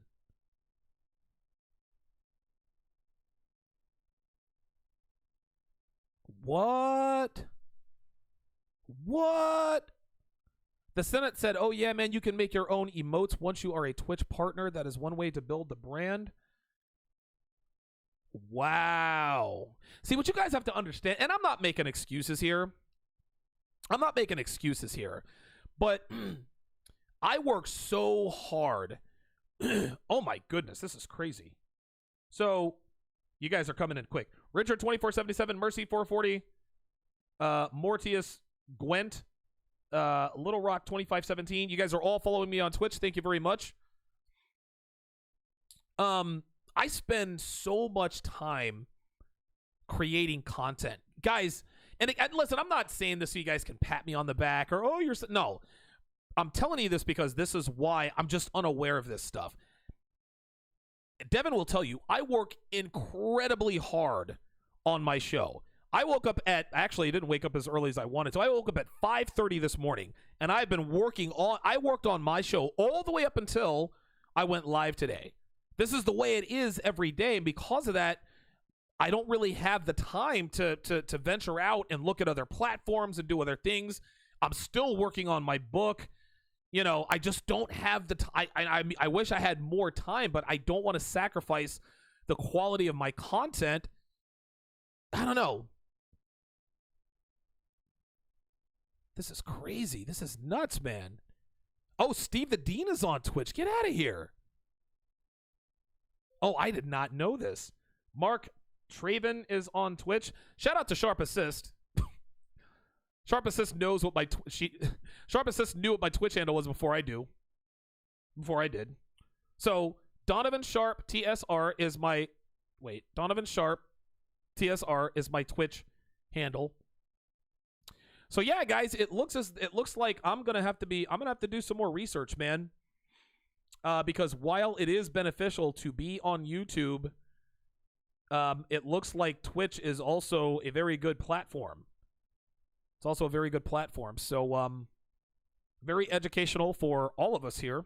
What? The Senate said, oh yeah, man, you can make your own emotes once you are a Twitch partner. That is one way to build the brand. Wow. See, what you guys have to understand, and I'm not making excuses here. But I work so hard. Oh my goodness, this is crazy. So you guys are coming in quick. Richard 2477, Mercy 440, Mortius Gwent, Little Rock 2517. You guys are all following me on Twitch. Thank you very much. I spend so much time creating content, guys. And listen, I'm not saying this so you guys can pat me on the back or no. I'm telling you this because this is why I'm just unaware of this stuff. Devin will tell you, I work incredibly hard on my show. I woke up actually, I didn't wake up as early as I wanted to. I woke up at 5:30 this morning, and I worked on my show all the way up until I went live today. This is the way it is every day, and because of that, I don't really have the time to venture out and look at other platforms and do other things. I'm still working on my book. You know, I just don't have the time. I wish I had more time, but I don't want to sacrifice the quality of my content. I don't know. This is crazy. This is nuts, man. Oh, Steve the Dean is on Twitch. Get out of here. Oh, I did not know this. Mark Traven is on Twitch. Shout out to Sharp Assist. Sharp Assist knows what Sharp Assist knew what my Twitch handle was before I did. So Donovan Sharp TSR is my Donovan Sharp TSR is my Twitch handle. So yeah, guys, it looks like I'm gonna have to do some more research, man. Because while it is beneficial to be on YouTube, it looks like Twitch is also a very good platform. It's also a very good platform. So, very educational for all of us here.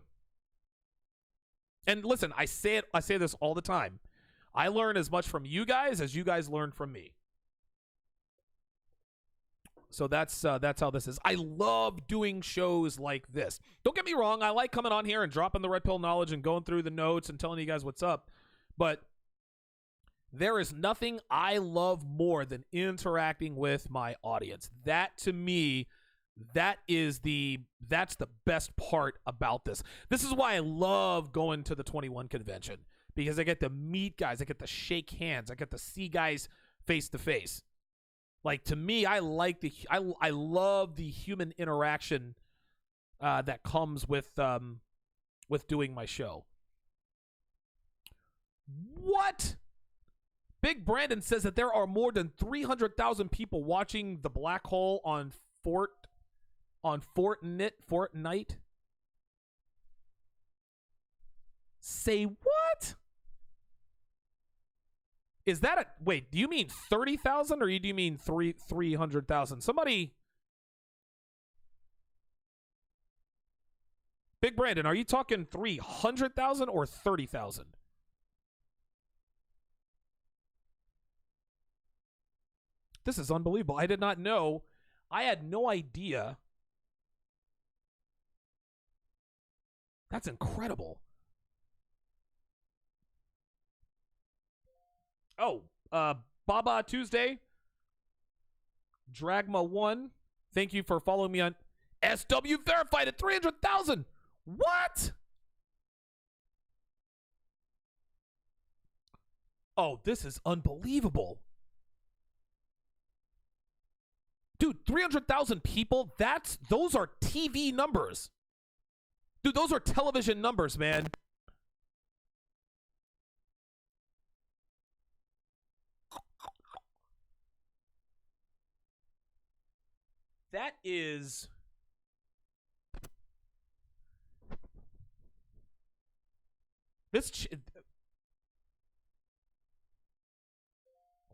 And listen, I say this all the time. I learn as much from you guys as you guys learn from me. So that's how this is. I love doing shows like this. Don't get me wrong. I like coming on here and dropping the red pill knowledge and going through the notes and telling you guys what's up. But there is nothing I love more than interacting with my audience. That, to me, that's the best part about this. This is why I love going to the 21 convention, because I get to meet guys, I get to shake hands, I get to see guys face to face. Like, to me, I love the human interaction that comes with doing my show. What? Big Brandon says that there are more than 300,000 people watching the black hole on Fortnite. Say what? Is that wait, do you mean 30,000 or do you mean 300,000? Somebody. Big Brandon, are you talking 300,000 or 30,000? This is unbelievable. I did not know. I had no idea. That's incredible. Oh, Baba Tuesday, Dragma1, thank you for following me on SW Verified at 300,000. What? Oh, this is unbelievable. Dude, 300,000 people, those are TV numbers. Dude, those are television numbers, man. That is...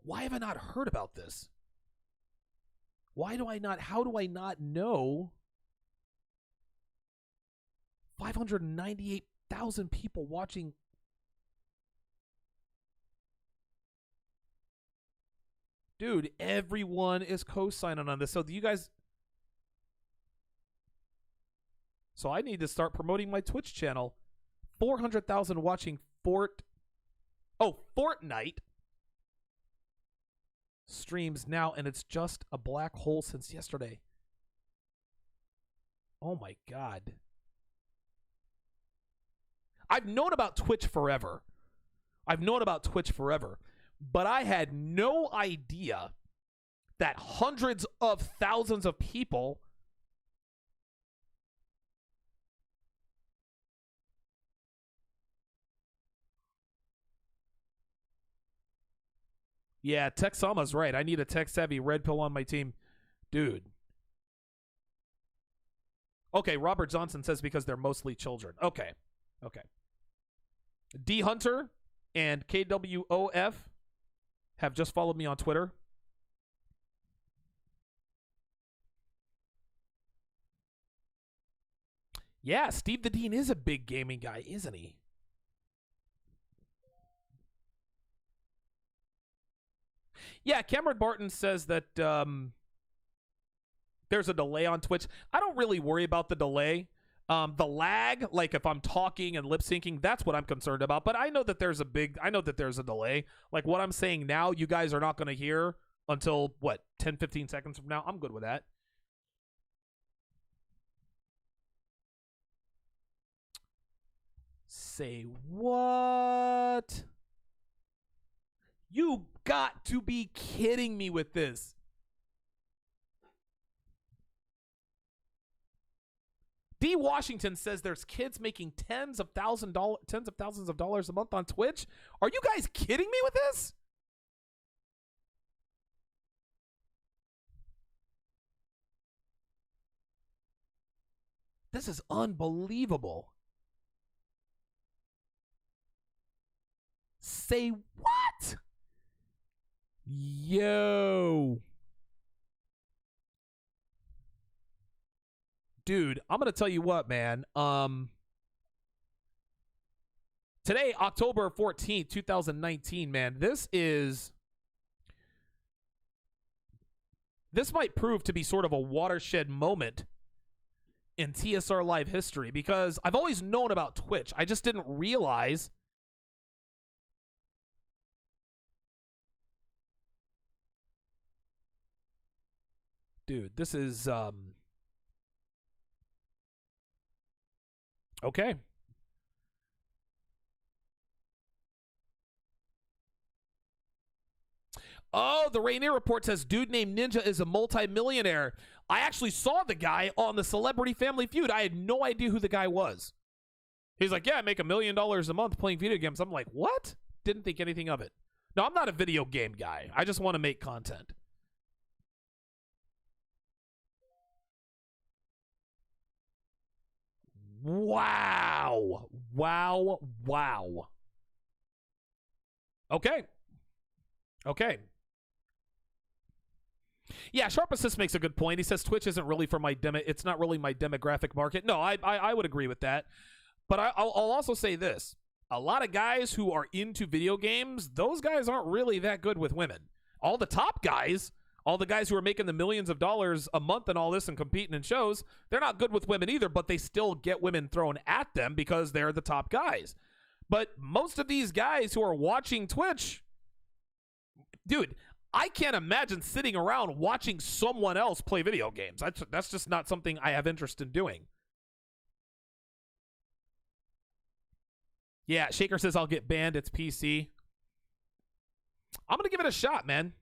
Why have I not heard about this? How do I not know 598,000 people watching? Dude, everyone is co-signing on this. So do you guys... So I need to start promoting my Twitch channel. 400,000 watching Fortnite streams now, and it's just a black hole since yesterday. Oh my God. I've known about Twitch forever. But I had no idea that hundreds of thousands of people Yeah, Texama's right. I need a tech-savvy red pill on my team. Dude. Okay, Robert Johnson says because they're mostly children. Okay. D Hunter and KWOF have just followed me on Twitter. Yeah, Steve the Dean is a big gaming guy, isn't he? Yeah, Cameron Barton says that there's a delay on Twitch. I don't really worry about the delay. The lag, like if I'm talking and lip syncing, that's what I'm concerned about. But I know that there's a delay. Like what I'm saying now, you guys are not going to hear until, 10, 15 seconds from now? I'm good with that. Say what? You got to be kidding me with this. D. Washington says there's kids making tens of thousands of dollars a month on Twitch. Are you guys kidding me with this? This is unbelievable. Say what? Yo. Dude, I'm going to tell you what, man. Today, October 14th, 2019, man. This is this might prove to be sort of a watershed moment in TSR Live history, because I've always known about Twitch. I just didn't realize dude, this is okay. Oh, the Rainier report says dude named Ninja is a multi-millionaire. I actually saw the guy on the Celebrity Family Feud. I had no idea who the guy was. He's like, yeah, I make $1 million a month playing video games. I'm like, what? Didn't think anything of it. No, I'm not a video game guy. I just want to make content. Wow. Wow. Wow. Okay. Okay. Yeah, Sharp Assist makes a good point. He says Twitch isn't really for my it's not really my demographic market. No, I would agree with that. But I'll also say this. A lot of guys who are into video games, those guys aren't really that good with women. All the top guys, all the guys who are making the millions of dollars a month and all this and competing in shows, they're not good with women either, but they still get women thrown at them because they're the top guys. But most of these guys who are watching Twitch, dude, I can't imagine sitting around watching someone else play video games. That's just not something I have interest in doing. Yeah, Shaker says I'll get banned. It's PC. I'm going to give it a shot, man.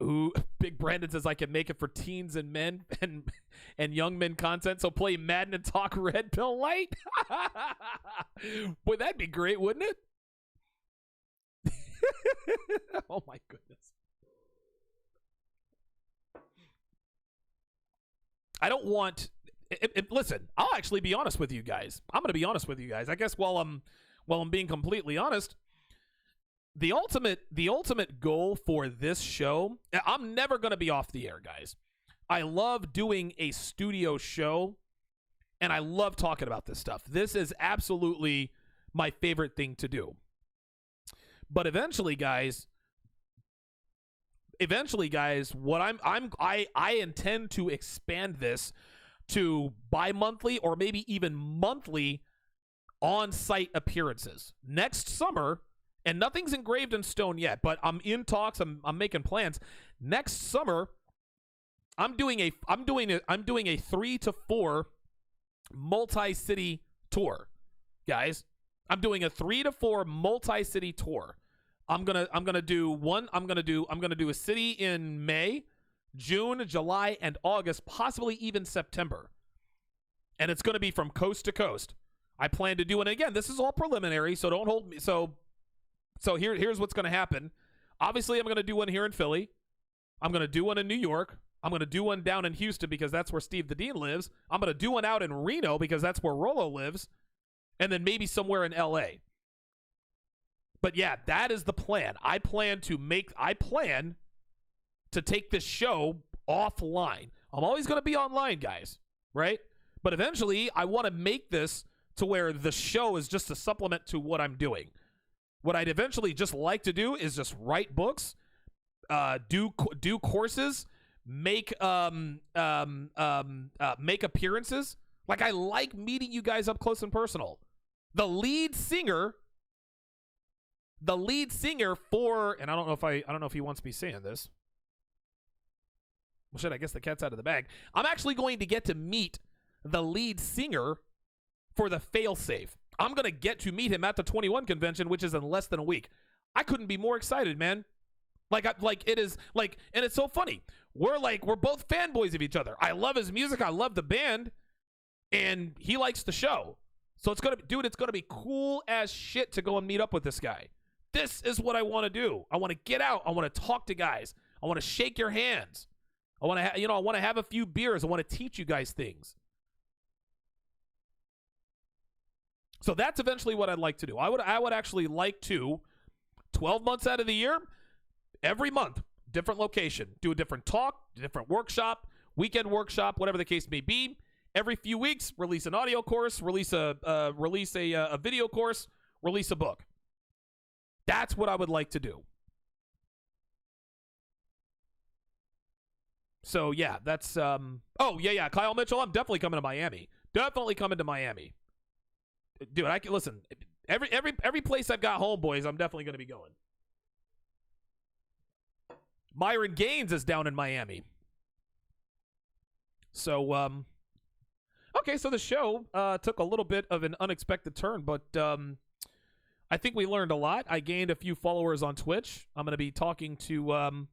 Ooh, Big Brandon says I can make it for teens and men and young men content, so play Madden and talk Red Pill Light. Boy, that'd be great, wouldn't it? Oh my goodness. I don't want listen, I'll actually be honest with you guys. I'm going to be honest with you guys. I guess while I'm being completely honest, the ultimate goal for this show, I'm never going to be off the air, guys. I love doing a studio show and I love talking about this stuff. This is absolutely my favorite thing to do. But eventually, guys, what I intend to expand this to bi-monthly or maybe even monthly on-site appearances. Next summer, and nothing's engraved in stone yet, but I'm in talks, I'm making plans. Next summer, I'm doing a 3 to 4 multi-city tour. Guys, I'm doing a 3 to 4 multi-city tour. I'm gonna do a city in May, June, July, and August, possibly even September. And it's gonna be from coast to coast. I plan to do, and again, this is all preliminary, so don't hold me. So here's what's gonna happen. Obviously, I'm gonna do one here in Philly. I'm gonna do one in New York. I'm gonna do one down in Houston because that's where Steve the Dean lives. I'm gonna do one out in Reno because that's where Rolo lives. And then maybe somewhere in LA. But yeah, that is the plan. I plan to take this show offline. I'm always going to be online, guys, right? But eventually, I want to make this to where the show is just a supplement to what I'm doing. What I'd eventually just like to do is just write books, do courses, make appearances. Like, I like meeting you guys up close and personal. The lead singer for, and I don't know if he wants me saying this. Well, shit, I guess the cat's out of the bag. I'm actually going to get to meet the lead singer for the Failsafe. I'm going to get to meet him at the 21 convention, which is in less than a week. I couldn't be more excited, man. It is like, and it's so funny. We're both fanboys of each other. I love his music. I love the band, and he likes the show. So it's going to be cool as shit to go and meet up with this guy. This is what I want to do. I want to get out. I want to talk to guys. I want to shake your hands. I want to have a few beers. I want to teach you guys things. So that's eventually what I'd like to do. I would actually like to, 12 months out of the year, every month, different location, do a different talk, different workshop, weekend workshop, whatever the case may be. Every few weeks, release an audio course, release a video course, release a book. That's what I would like to do. So yeah, that's oh yeah, Kyle Mitchell, I'm definitely coming to Miami. Definitely coming to Miami. Dude, I can listen. Every place I've got homeboys, I'm definitely going to be going. Myron Gaines is down in Miami. So okay, so the show took a little bit of an unexpected turn, but I think we learned a lot. I gained a few followers on Twitch. I'm going to be talking to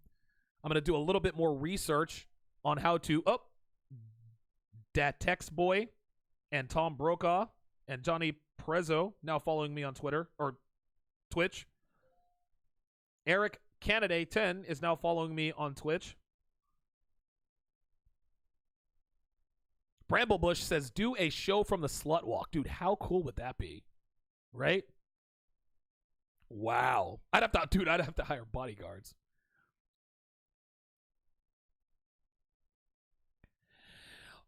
I'm going to do a little bit more research on how to Dat Tex Boy and Tom Brokaw and Johnny Prezzo now following me on Twitter or Twitch. Eric Canaday 10 is now following me on Twitch. Bramblebush says, do a show from the Slut Walk. Dude, how cool would that be? Right? Wow. I'd have to hire bodyguards.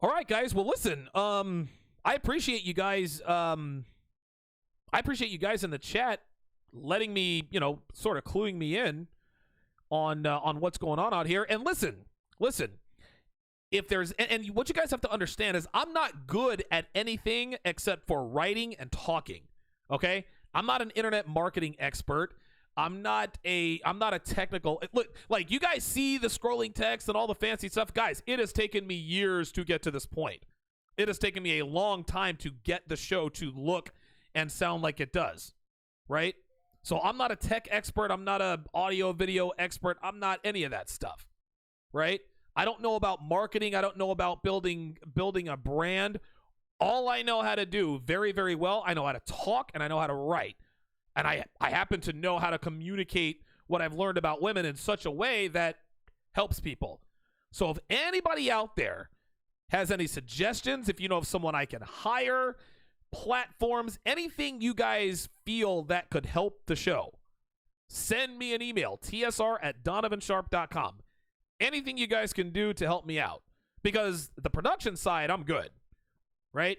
All right, guys. Well, listen, I appreciate you guys. I appreciate you guys in the chat letting me, sort of cluing me in on what's going on out here. And listen, if there's, and what you guys have to understand is I'm not good at anything except for writing and talking. Okay. I'm not an internet marketing expert. I'm not a technical, look, like you guys see the scrolling text and all the fancy stuff. Guys, it has taken me years to get to this point. It has taken me a long time to get the show to look and sound like it does. Right? So I'm not a tech expert. I'm not a audio video expert. I'm not any of that stuff. Right? I don't know about marketing. I don't know about building a brand. All I know how to do very, very well, I know how to talk and I know how to write. And I happen to know how to communicate what I've learned about women in such a way that helps people. So if anybody out there has any suggestions, if you know of someone I can hire, platforms, anything you guys feel that could help the show, send me an email, tsr@donovansharp.com. Anything you guys can do to help me out. Because the production side, I'm good. Right?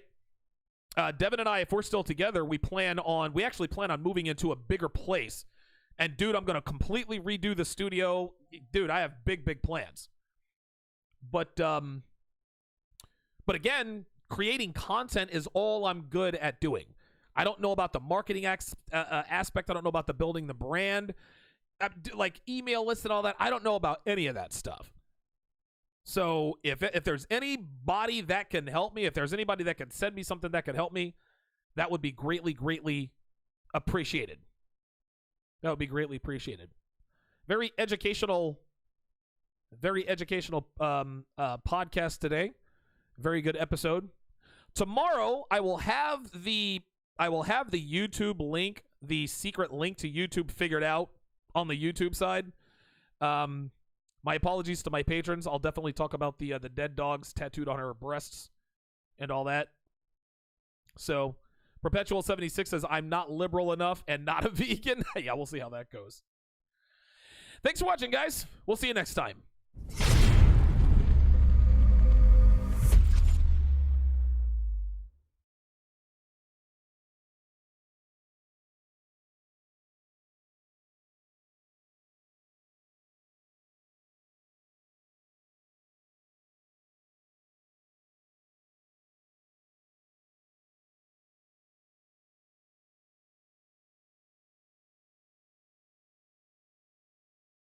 Devin and I, if we're still together, we actually plan on moving into a bigger place. And dude, I'm going to completely redo the studio. Dude, I have big, big plans. But again, creating content is all I'm good at doing. I don't know about the marketing aspect. I don't know about the building the brand, like email lists and all that. I don't know about any of that stuff. So if there's anybody that can help me, if there's anybody that can send me something that can help me, that would be greatly, greatly appreciated. That would be greatly appreciated. Very educational podcast today. Very good episode. Tomorrow I will have the YouTube link, the secret link to YouTube figured out on the YouTube side. My apologies to my patrons. I'll definitely talk about the dead dogs tattooed on her breasts and all that. So, Perpetual76 says, I'm not liberal enough and not a vegan. Yeah, we'll see how that goes. Thanks for watching, guys. We'll see you next time.